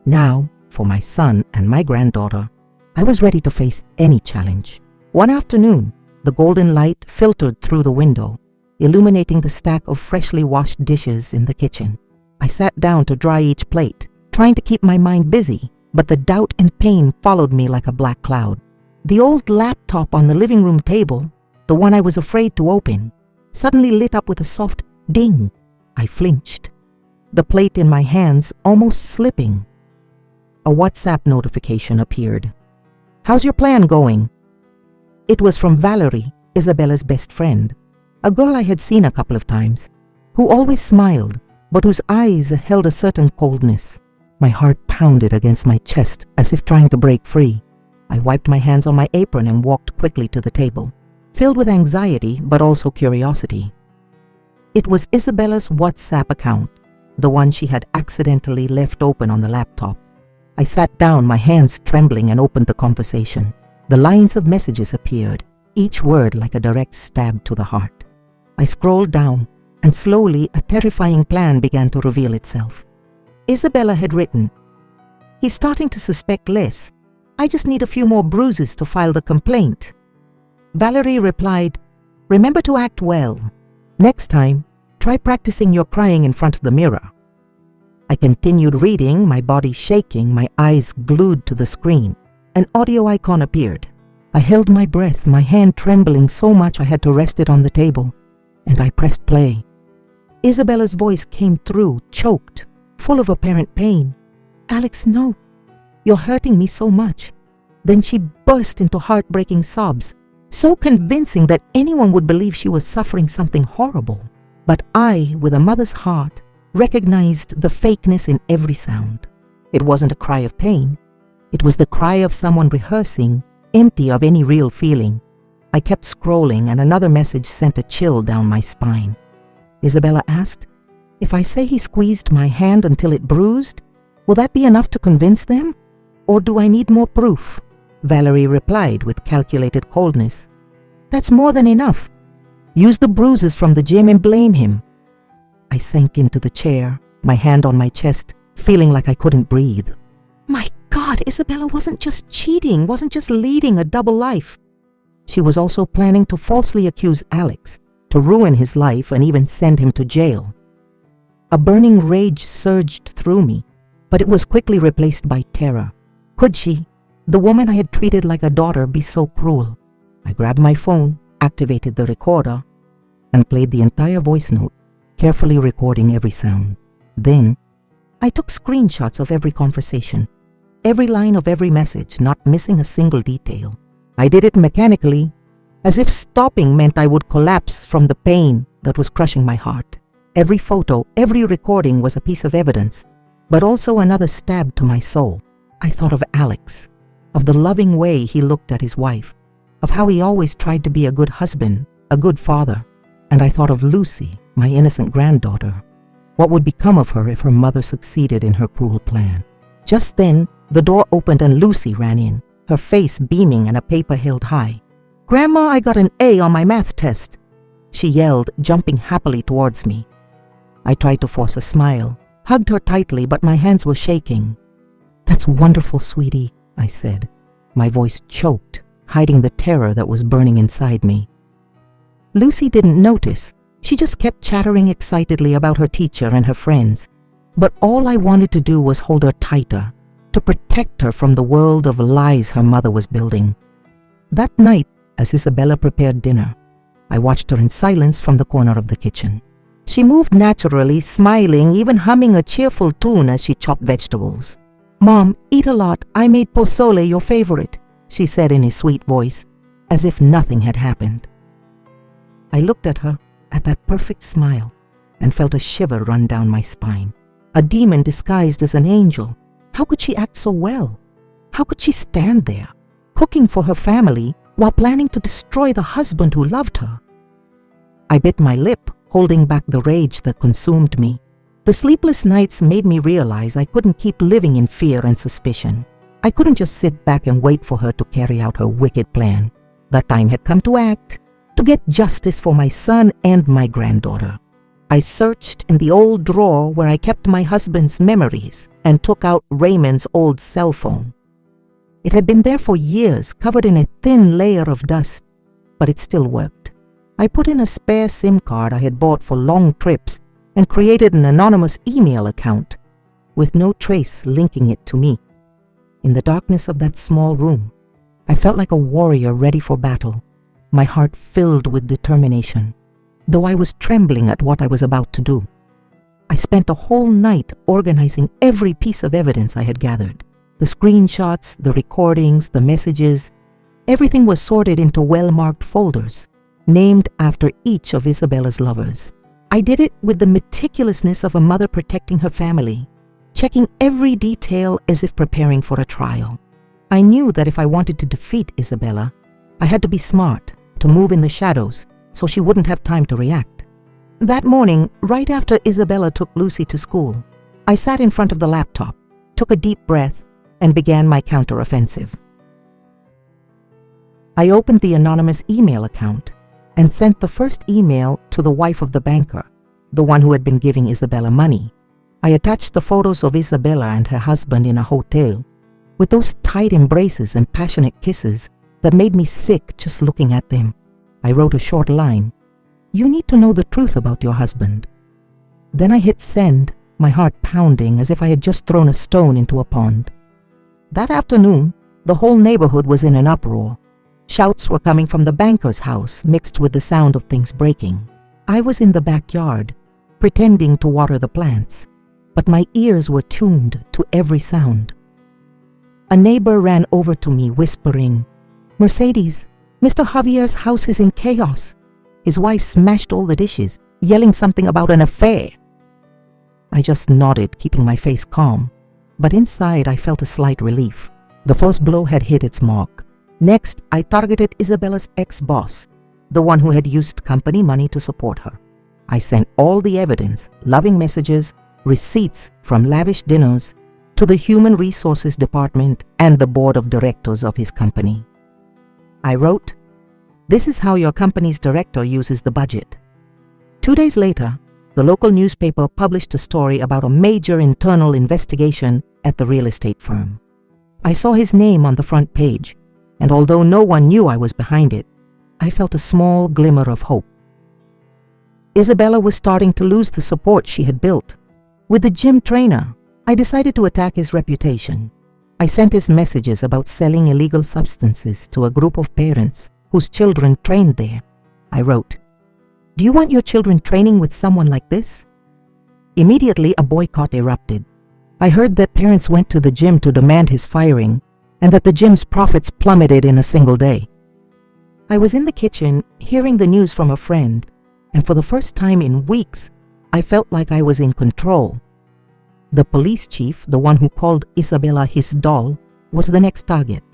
Now, for my son and my granddaughter, I was ready to face any challenge. One afternoon, the golden light filtered through the window, illuminating the stack of freshly washed dishes in the kitchen. I sat down to dry each plate, trying to keep my mind busy, but the doubt and pain followed me like a black cloud. The old laptop on the living room table, the one I was afraid to open, suddenly lit up with a soft ding. I flinched, the plate in my hands almost slipping. A WhatsApp notification appeared. "How's your plan going?" It was from Valerie, Isabella's best friend, a girl I had seen a couple of times, who always smiled, but whose eyes held a certain coldness. My heart pounded against my chest as if trying to break free. I wiped my hands on my apron and walked quickly to the table, filled with anxiety but also curiosity. It was Isabella's WhatsApp account, the one she had accidentally left open on the laptop. I sat down, my hands trembling, and opened the conversation. The lines of messages appeared, each word like a direct stab to the heart. I scrolled down, and slowly a terrifying plan began to reveal itself. Isabella had written, "He's starting to suspect less. I just need a few more bruises to file the complaint." Valerie replied, "Remember to act well. Next time, try practicing your crying in front of the mirror." I continued reading, my body shaking, my eyes glued to the screen. An audio icon appeared. I held my breath, my hand trembling so much I had to rest it on the table, and I pressed play. Isabella's voice came through, choked, full of apparent pain. "Alex, no. You're hurting me so much." Then she burst into heartbreaking sobs, so convincing that anyone would believe she was suffering something horrible. But I, with a mother's heart, recognized the fakeness in every sound. It wasn't a cry of pain. It was the cry of someone rehearsing, empty of any real feeling. I kept scrolling, and another message sent a chill down my spine. Isabella asked, "If I say he squeezed my hand until it bruised, will that be enough to convince them? Or do I need more proof?" Valerie replied with calculated coldness, "That's more than enough. Use the bruises from the gym and blame him." I sank into the chair, my hand on my chest, feeling like I couldn't breathe. My God, Isabella wasn't just cheating, wasn't just leading a double life. She was also planning to falsely accuse Alex, to ruin his life and even send him to jail. A burning rage surged through me, but it was quickly replaced by terror. Could she, the woman I had treated like a daughter, be so cruel? I grabbed my phone, activated the recorder, and played the entire voice note, carefully recording every sound. Then, I took screenshots of every conversation, every line of every message, not missing a single detail. I did it mechanically, as if stopping meant I would collapse from the pain that was crushing my heart. Every photo, every recording was a piece of evidence, but also another stab to my soul. I thought of Alex, of the loving way he looked at his wife, of how he always tried to be a good husband, a good father, and I thought of Lucy, my innocent granddaughter. What would become of her if her mother succeeded in her cruel plan? Just then, the door opened and Lucy ran in, her face beaming and a paper held high. "Grandma, I got an A on my math test," she yelled, jumping happily towards me. I tried to force a smile, hugged her tightly, but my hands were shaking. "That's wonderful, sweetie," I said, my voice choked, hiding the terror that was burning inside me. Lucy didn't notice. She just kept chattering excitedly about her teacher and her friends. But all I wanted to do was hold her tighter, to protect her from the world of lies her mother was building. That night, as Isabella prepared dinner, I watched her in silence from the corner of the kitchen. She moved naturally, smiling, even humming a cheerful tune as she chopped vegetables. "Mom, eat a lot. I made pozole, your favorite," she said in a sweet voice, as if nothing had happened. I looked at her, at that perfect smile, and felt a shiver run down my spine. A demon disguised as an angel. How could she act so well? How could she stand there, cooking for her family while planning to destroy the husband who loved her? I bit my lip, holding back the rage that consumed me. The sleepless nights made me realize I couldn't keep living in fear and suspicion. I couldn't just sit back and wait for her to carry out her wicked plan. The time had come to act, to get justice for my son and my granddaughter. I searched in the old drawer where I kept my husband's memories and took out Raymond's old cell phone. It had been there for years, covered in a thin layer of dust, but it still worked. I put in a spare SIM card I had bought for long trips and created an anonymous email account with no trace linking it to me. In the darkness of that small room, I felt like a warrior ready for battle, my heart filled with determination, though I was trembling at what I was about to do. I spent a whole night organizing every piece of evidence I had gathered. The screenshots, the recordings, the messages, everything was sorted into well-marked folders, named after each of Isabella's lovers. I did it with the meticulousness of a mother protecting her family, checking every detail as if preparing for a trial. I knew that if I wanted to defeat Isabella, I had to be smart, to move in the shadows, so she wouldn't have time to react. That morning, right after Isabella took Lucy to school, I sat in front of the laptop, took a deep breath, and began my counteroffensive. I opened the anonymous email account and sent the first email to the wife of the banker, the one who had been giving Isabella money. I attached the photos of Isabella and her husband in a hotel, with those tight embraces and passionate kisses that made me sick just looking at them. I wrote a short line, "You need to know the truth about your husband." Then I hit send, my heart pounding as if I had just thrown a stone into a pond. That afternoon, the whole neighborhood was in an uproar. Shouts were coming from the banker's house, mixed with the sound of things breaking. I was in the backyard, pretending to water the plants, but my ears were tuned to every sound. A neighbor ran over to me, whispering, "Mercedes, Mr. Javier's house is in chaos. His wife smashed all the dishes, yelling something about an affair." I just nodded, keeping my face calm, but inside I felt a slight relief. The first blow had hit its mark. Next, I targeted Isabella's ex-boss, the one who had used company money to support her. I sent all the evidence, loving messages, receipts from lavish dinners, to the Human Resources Department and the board of directors of his company. I wrote, "This is how your company's director uses the budget." 2 days later, the local newspaper published a story about a major internal investigation at the real estate firm. I saw his name on the front page, and although no one knew I was behind it, I felt a small glimmer of hope. Isabella was starting to lose the support she had built. With the gym trainer, I decided to attack his reputation. I sent his messages about selling illegal substances to a group of parents whose children trained there. I wrote, "Do you want your children training with someone like this?" Immediately, a boycott erupted. I heard that parents went to the gym to demand his firing, and that the gym's profits plummeted in a single day. I was in the kitchen hearing the news from a friend, and for the first time in weeks, I felt like I was in control. The police chief, the one who called Isabella his doll, was the next target.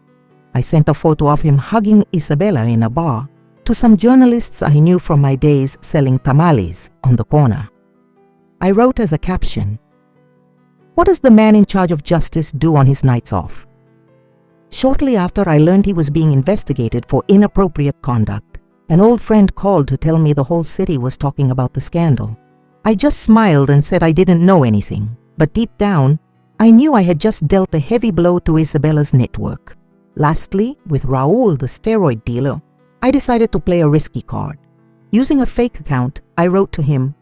I sent a photo of him hugging Isabella in a bar to some journalists I knew from my days selling tamales on the corner. I wrote as a caption, What does the man in charge of justice do on his nights off? Shortly after, I learned he was being investigated for inappropriate conduct. An old friend called to tell me the whole city was talking about the scandal. I just smiled and said I didn't know anything, but deep down, I knew I had just dealt a heavy blow to Isabella's network. Lastly, with Raul, the steroid dealer, I decided to play a risky card. Using a fake account, I wrote to him,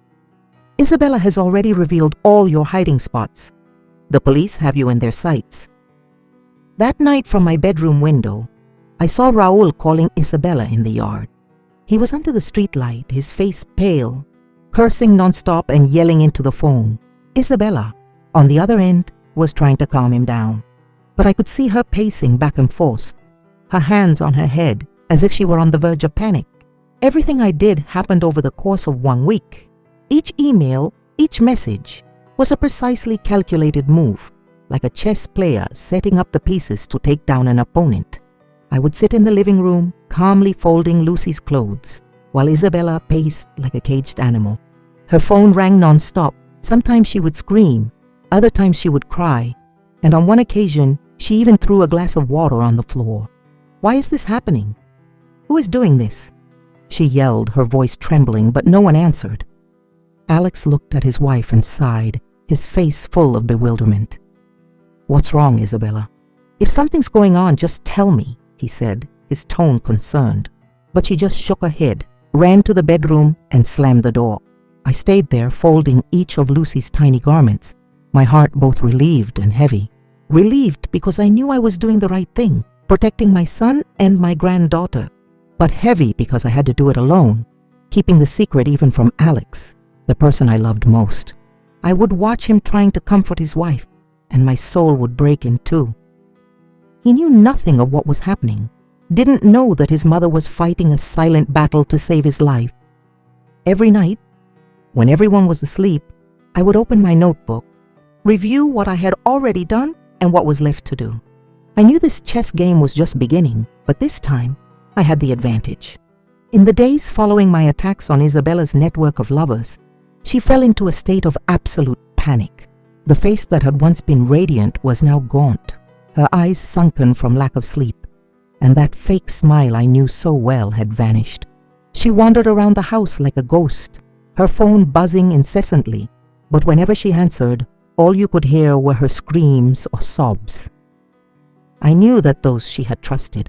"Isabella has already revealed all your hiding spots. The police have you in their sights." That night from my bedroom window, I saw Raul calling Isabella in the yard. He was under the streetlight, his face pale, cursing nonstop and yelling into the phone. Isabella, on the other end, was trying to calm him down, but I could see her pacing back and forth, her hands on her head as if she were on the verge of panic. Everything I did happened over the course of 1 week. Each email, each message, was a precisely calculated move, like a chess player setting up the pieces to take down an opponent. I would sit in the living room, calmly folding Lucy's clothes, while Isabella paced like a caged animal. Her phone rang non-stop. Sometimes she would scream, other times she would cry, and on one occasion, she even threw a glass of water on the floor. "Why is this happening? Who is doing this?" she yelled, her voice trembling, but no one answered. Alex looked at his wife and sighed, his face full of bewilderment. "What's wrong, Isabella? If something's going on, just tell me," he said, his tone concerned. But she just shook her head, ran to the bedroom, and slammed the door. I stayed there, folding each of Lucy's tiny garments, my heart both relieved and heavy. Relieved because I knew I was doing the right thing, protecting my son and my granddaughter, but heavy because I had to do it alone, keeping the secret even from Alex, the person I loved most. I would watch him trying to comfort his wife, and my soul would break in two. He knew nothing of what was happening, didn't know that his mother was fighting a silent battle to save his life. Every night, when everyone was asleep, I would open my notebook, review what I had already done and what was left to do. I knew this chess game was just beginning, but this time, I had the advantage. In the days following my attacks on Isabella's network of lovers, she fell into a state of absolute panic. The face that had once been radiant was now gaunt, her eyes sunken from lack of sleep, and that fake smile I knew so well had vanished. She wandered around the house like a ghost, her phone buzzing incessantly, but whenever she answered, all you could hear were her screams or sobs. I knew that those she had trusted,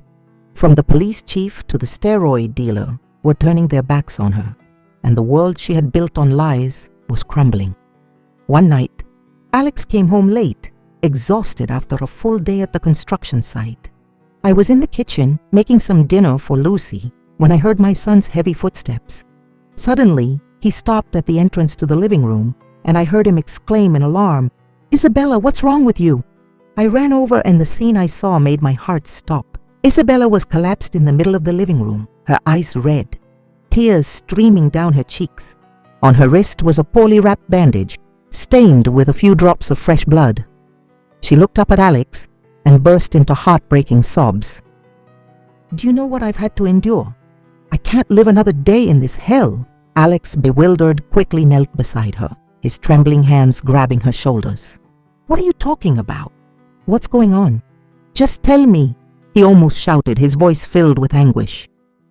from the police chief to the steroid dealer, were turning their backs on her, and the world she had built on lies was crumbling. One night, Alex came home late, exhausted after a full day at the construction site. I was in the kitchen making some dinner for Lucy when I heard my son's heavy footsteps. Suddenly, he stopped at the entrance to the living room, and I heard him exclaim in alarm, "Isabella, what's wrong with you?" I ran over, and the scene I saw made my heart stop. Isabella was collapsed in the middle of the living room, her eyes red, tears streaming down her cheeks. On her wrist was a poorly wrapped bandage, stained with a few drops of fresh blood. She looked up at Alex and burst into heartbreaking sobs. "Do you know what I've had to endure? I can't live another day in this hell." Alex, bewildered, quickly knelt beside her, his trembling hands grabbing her shoulders. "What are you talking about? What's going on? Just tell me," he almost shouted, his voice filled with anguish.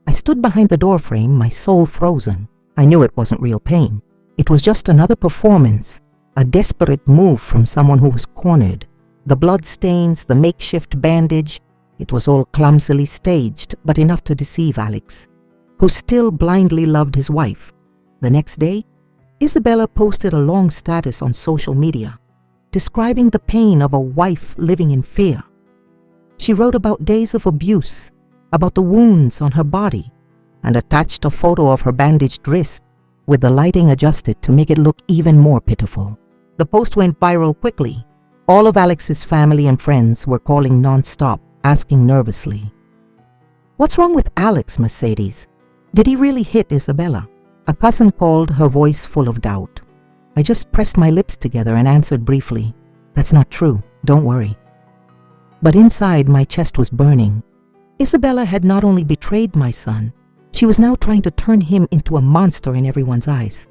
I stood behind the doorframe, my soul frozen. I knew it wasn't real pain. It was just another performance, a desperate move from someone who was cornered. The blood stains, the makeshift bandage, it was all clumsily staged, but enough to deceive Alex, who still blindly loved his wife. The next day, Isabella posted a long status on social media, describing the pain of a wife living in fear. She wrote about days of abuse, about the wounds on her body, and attached a photo of her bandaged wrist, with the lighting adjusted to make it look even more pitiful. The post went viral quickly. All of Alex's family and friends were calling non-stop, asking nervously, "What's wrong with Alex, Mercedes? Did he really hit Isabella?" A cousin called, her voice full of doubt. I just pressed my lips together and answered briefly, "That's not true, don't worry." But inside, my chest was burning. Isabella had not only betrayed my son, she was now trying to turn him into a monster in everyone's eyes.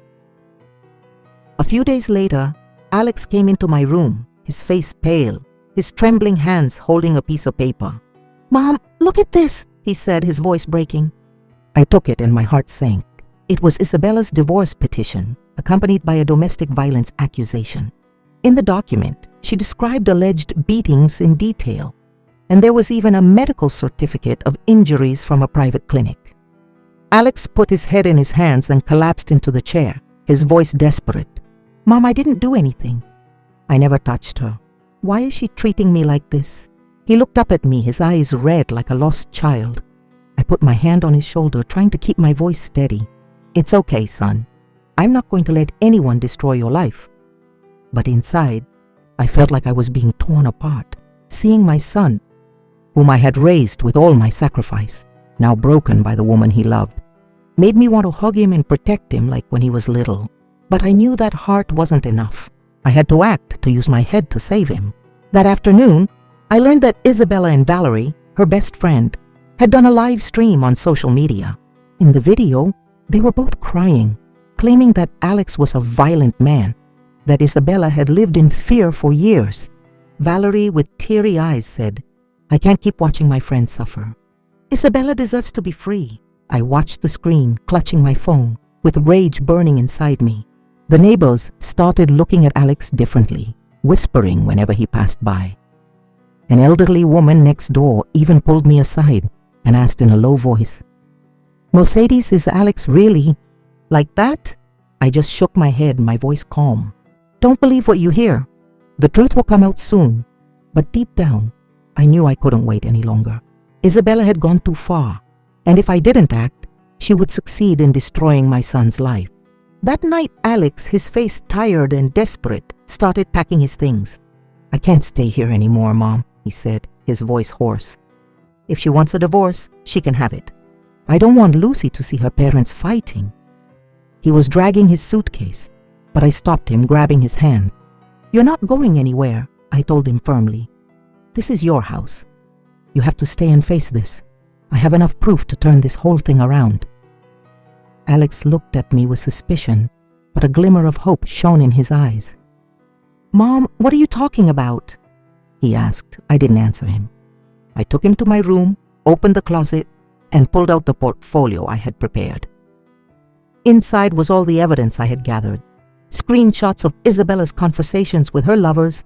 A few days later, Alex came into my room, his face pale, his trembling hands holding a piece of paper. "Mom, look at this," he said, his voice breaking. I took it and my heart sank. It was Isabella's divorce petition, accompanied by a domestic violence accusation. In the document, she described alleged beatings in detail, and there was even a medical certificate of injuries from a private clinic. Alex put his head in his hands and collapsed into the chair, his voice desperate. "Mom, I didn't do anything." I never touched her. Why is she treating me like this? He looked up at me, his eyes red like a lost child. I put my hand on his shoulder, trying to keep my voice steady. "It's okay, son. I'm not going to let anyone destroy your life." But inside, I felt like I was being torn apart, seeing my son, whom I had raised with all my sacrifice, now broken by the woman he loved, made me want to hug him and protect him like when he was little. But I knew that heart wasn't enough. I had to act, to use my head to save him. That afternoon, I learned that Isabella and Valerie, her best friend, had done a live stream on social media. In the video, they were both crying, claiming that Alex was a violent man, that Isabella had lived in fear for years. Valerie, with teary eyes, said, "I can't keep watching my friend suffer. Isabella deserves to be free." I watched the screen, clutching my phone, with rage burning inside me. The neighbors started looking at Alex differently, whispering whenever he passed by. An elderly woman next door even pulled me aside and asked in a low voice, "Mercedes, is Alex really like that?" I just shook my head, my voice calm. "Don't believe what you hear. The truth will come out soon." But deep down, I knew I couldn't wait any longer. Isabella had gone too far, and if I didn't act, she would succeed in destroying my son's life. That night, Alex, his face tired and desperate, started packing his things. "I can't stay here anymore, Mom," he said, his voice hoarse. "If she wants a divorce, she can have it. I don't want Lucy to see her parents fighting." He was dragging his suitcase, but I stopped him, grabbing his hand. "You're not going anywhere," I told him firmly. "This is your house. You have to stay and face this. I have enough proof to turn this whole thing around." Alex looked at me with suspicion, but a glimmer of hope shone in his eyes. "Mom, what are you talking about?" he asked. I didn't answer him. I took him to my room, opened the closet, and pulled out the portfolio I had prepared. Inside was all the evidence I had gathered. Screenshots of Isabella's conversations with her lovers,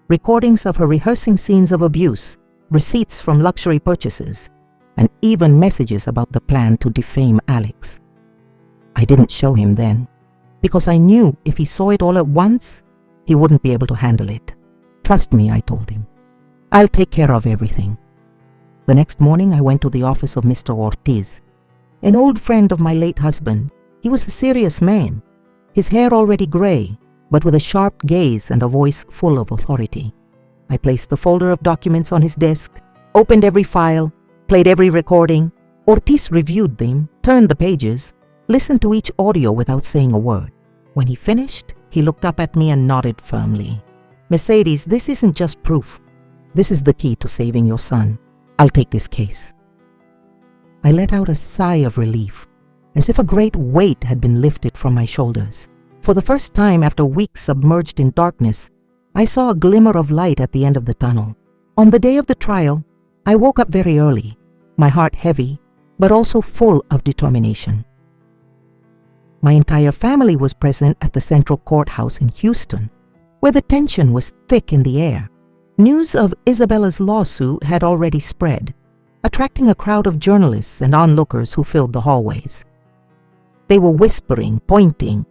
recordings of her rehearsing scenes of abuse, receipts from luxury purchases, and even messages about the plan to defame Alex. I didn't show him then, because I knew if he saw it all at once, he wouldn't be able to handle it. "Trust me," I told him. "I'll take care of everything." The next morning, I went to the office of Mr. Ortiz, an old friend of my late husband. He was a serious man, his hair already gray, but with a sharp gaze and a voice full of authority. I placed the folder of documents on his desk, opened every file, played every recording. Ortiz reviewed them, turned the pages, listened to each audio without saying a word. When he finished, he looked up at me and nodded firmly. "Mercedes, this isn't just proof. This is the key to saving your son. I'll take this case." I let out a sigh of relief, as if a great weight had been lifted from my shoulders. For the first time after weeks submerged in darkness, I saw a glimmer of light at the end of the tunnel. On the day of the trial, I woke up very early, my heart heavy, but also full of determination. My entire family was present at the Central Courthouse in Houston, where the tension was thick in the air. News of Isabella's lawsuit had already spread, attracting a crowd of journalists and onlookers who filled the hallways. They were whispering, pointing,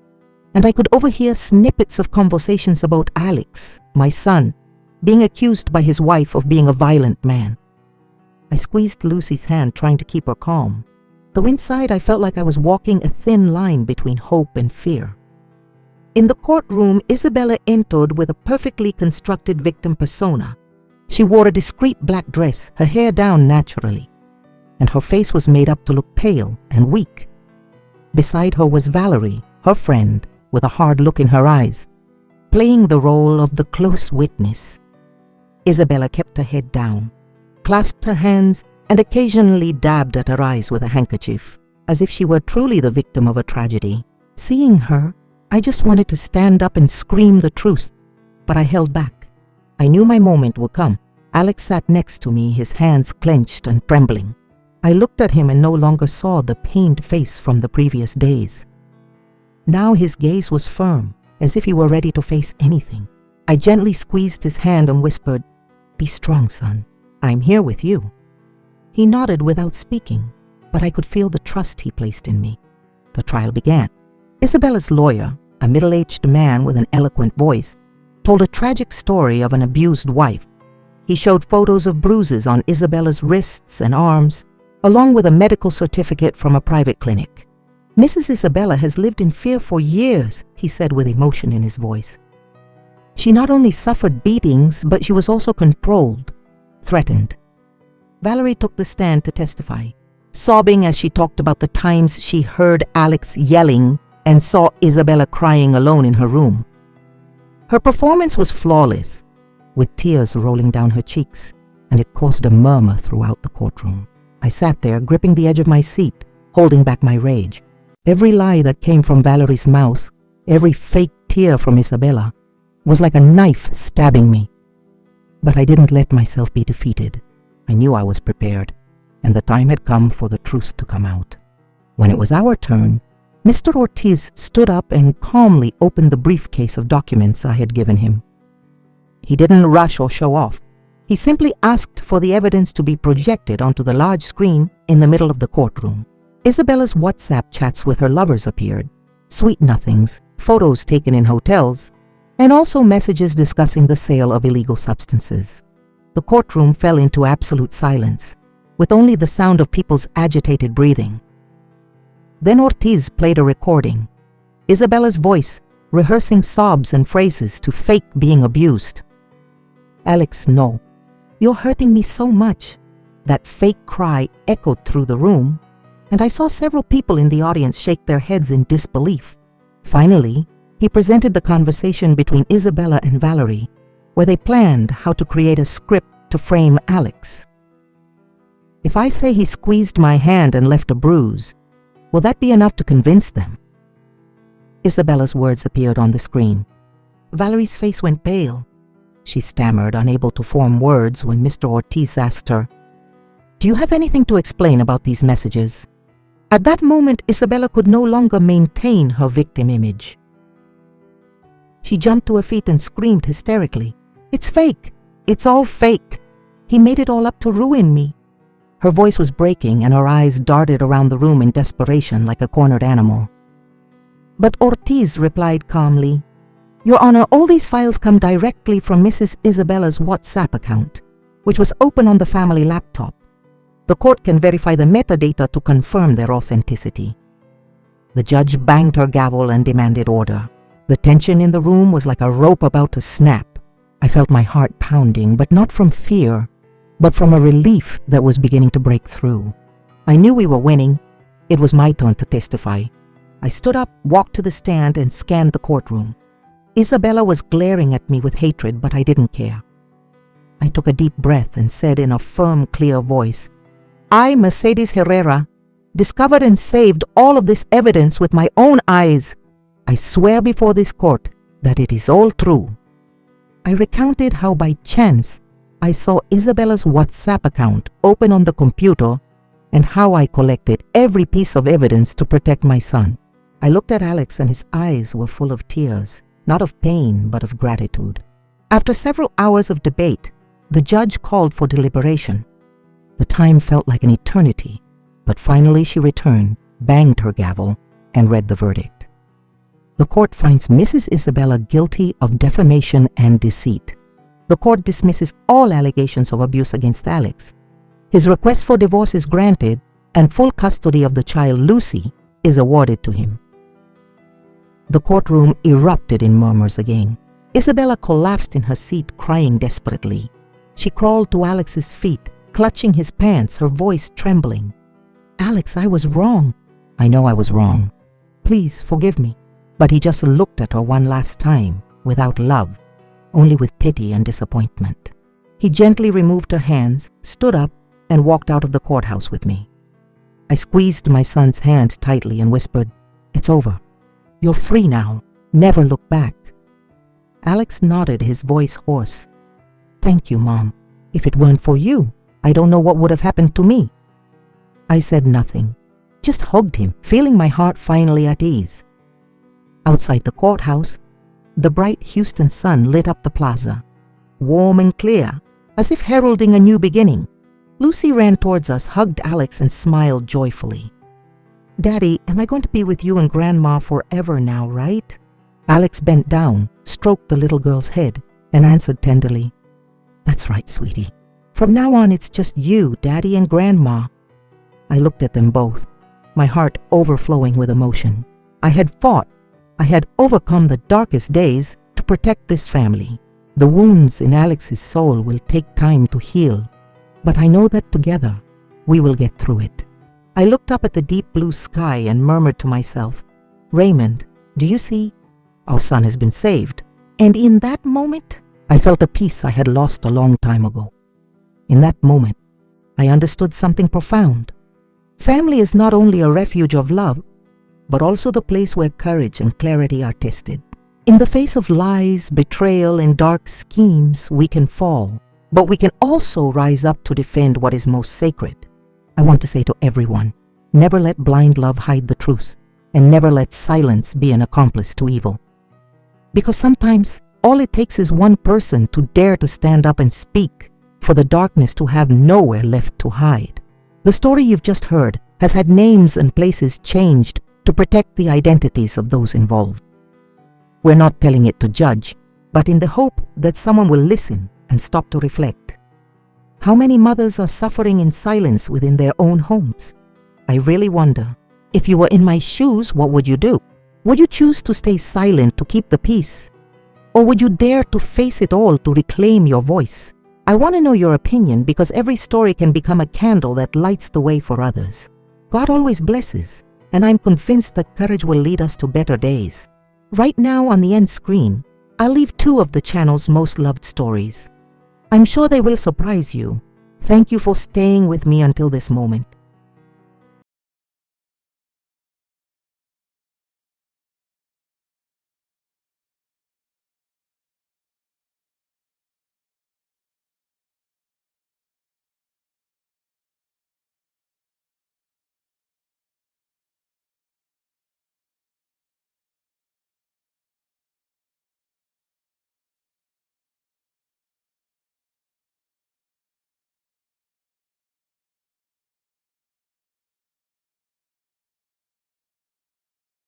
and I could overhear snippets of conversations about Alex, my son, being accused by his wife of being a violent man. I squeezed Lucy's hand, trying to keep her calm, though inside I felt like I was walking a thin line between hope and fear. In the courtroom, Isabella entered with a perfectly constructed victim persona. She wore a discreet black dress, her hair down naturally, and her face was made up to look pale and weak. Beside her was Valerie, her friend, with a hard look in her eyes, playing the role of the close witness. Isabella kept her head down, clasped her hands, and occasionally dabbed at her eyes with a handkerchief, as if she were truly the victim of a tragedy. Seeing her, I just wanted to stand up and scream the truth, but I held back. I knew my moment would come. Alex sat next to me, his hands clenched and trembling. I looked at him and no longer saw the pained face from the previous days. Now his gaze was firm, as if he were ready to face anything. I gently squeezed his hand and whispered, "Be strong, son. I'm here with you." He nodded without speaking, but I could feel the trust he placed in me. The trial began. Isabella's lawyer, a middle-aged man with an eloquent voice, told a tragic story of an abused wife. He showed photos of bruises on Isabella's wrists and arms, along with a medical certificate from a private clinic. "Mrs. Isabella has lived in fear for years," he said with emotion in his voice. "She not only suffered beatings, but she was also controlled, threatened." Valerie took the stand to testify, sobbing as she talked about the times she heard Alex yelling and saw Isabella crying alone in her room. Her performance was flawless, with tears rolling down her cheeks, and it caused a murmur throughout the courtroom. I sat there, gripping the edge of my seat, holding back my rage. Every lie that came from Valerie's mouth, every fake tear from Isabella, was like a knife stabbing me. But I didn't let myself be defeated. I knew I was prepared, and the time had come for the truth to come out. When it was our turn, Mr. Ortiz stood up and calmly opened the briefcase of documents I had given him. He didn't rush or show off. He simply asked for the evidence to be projected onto the large screen in the middle of the courtroom. Isabella's WhatsApp chats with her lovers appeared, sweet nothings, photos taken in hotels, and also messages discussing the sale of illegal substances. The courtroom fell into absolute silence, with only the sound of people's agitated breathing. Then Ortiz played a recording, Isabella's voice rehearsing sobs and phrases to fake being abused. "Alex, no. You're hurting me so much." That fake cry echoed through the room, and I saw several people in the audience shake their heads in disbelief. Finally, he presented the conversation between Isabella and Valerie, where they planned how to create a script to frame Alex. If I say he squeezed my hand and left a bruise, will that be enough to convince them? Isabella's words appeared on the screen. Valerie's face went pale. She stammered, unable to form words, when Mr. Ortiz asked her, "Do you have anything to explain about these messages?" At that moment, Isabella could no longer maintain her victim image. She jumped to her feet and screamed hysterically, "It's fake! It's all fake! He made it all up to ruin me!" Her voice was breaking and her eyes darted around the room in desperation like a cornered animal. But Ortiz replied calmly, "Your Honor, all these files come directly from Mrs. Isabella's WhatsApp account, which was open on the family laptop. The court can verify the metadata to confirm their authenticity." The judge banged her gavel and demanded order. The tension in the room was like a rope about to snap. I felt my heart pounding, but not from fear, but from a relief that was beginning to break through. I knew we were winning. It was my turn to testify. I stood up, walked to the stand, and scanned the courtroom. Isabella was glaring at me with hatred, but I didn't care. I took a deep breath and said in a firm, clear voice, "I, Mercedes Herrera, discovered and saved all of this evidence with my own eyes. I swear before this court that it is all true." I recounted how by chance I saw Isabella's WhatsApp account open on the computer and how I collected every piece of evidence to protect my son. I looked at Alex and his eyes were full of tears, not of pain but of gratitude. After several hours of debate, the judge called for deliberation. The time felt like an eternity, but finally she returned, banged her gavel, and read the verdict. The court finds Mrs. Isabella guilty of defamation and deceit. The court dismisses all allegations of abuse against Alex. His request for divorce is granted, and full custody of the child, Lucy, is awarded to him. The courtroom erupted in murmurs again. Isabella collapsed in her seat, crying desperately. She crawled to Alex's feet, clutching his pants, her voice trembling. "Alex, I was wrong." "I know I was wrong. Please forgive me." But he just looked at her one last time, without love, only with pity and disappointment. He gently removed her hands, stood up, and walked out of the courthouse with me. I squeezed my son's hand tightly and whispered, "It's over. You're free now. Never look back." Alex nodded, his voice hoarse. Thank you, Mom. If it weren't for you, I don't know what would have happened to me. I said nothing, just hugged him, feeling my heart finally at ease. Outside the courthouse, the bright Houston sun lit up the plaza, warm and clear, as if heralding a new beginning. Lucy ran towards us, hugged Alex, and smiled joyfully. Daddy, am I going to be with you and Grandma forever now, right? Alex bent down, stroked the little girl's head, and answered tenderly, That's right, sweetie. From now on, it's just you, Daddy, and Grandma. I looked at them both, my heart overflowing with emotion. I had fought, I had overcome the darkest days to protect this family. The wounds in Alex's soul will take time to heal, but I know that together we will get through it. I looked up at the deep blue sky and murmured to myself, Raymond, do you see? Our son has been saved. And in that moment, I felt a peace I had lost a long time ago. In that moment, I understood something profound. Family is not only a refuge of love, but also the place where courage and clarity are tested. In the face of lies, betrayal, and dark schemes, we can fall, but we can also rise up to defend what is most sacred. I want to say to everyone, never let blind love hide the truth, and never let silence be an accomplice to evil. Because sometimes all it takes is one person to dare to stand up and speak, for the darkness to have nowhere left to hide. The story you've just heard has had names and places changed to protect the identities of those involved. We're not telling it to judge, but in the hope that someone will listen and stop to reflect. How many mothers are suffering in silence within their own homes? I really wonder, if you were in my shoes, what would you do? Would you choose to stay silent to keep the peace? Or would you dare to face it all to reclaim your voice? I want to know your opinion because every story can become a candle that lights the way for others. God always blesses, and I'm convinced that courage will lead us to better days. Right now on the end screen, I'll leave 2 of the channel's most loved stories. I'm sure they will surprise you. Thank you for staying with me until this moment.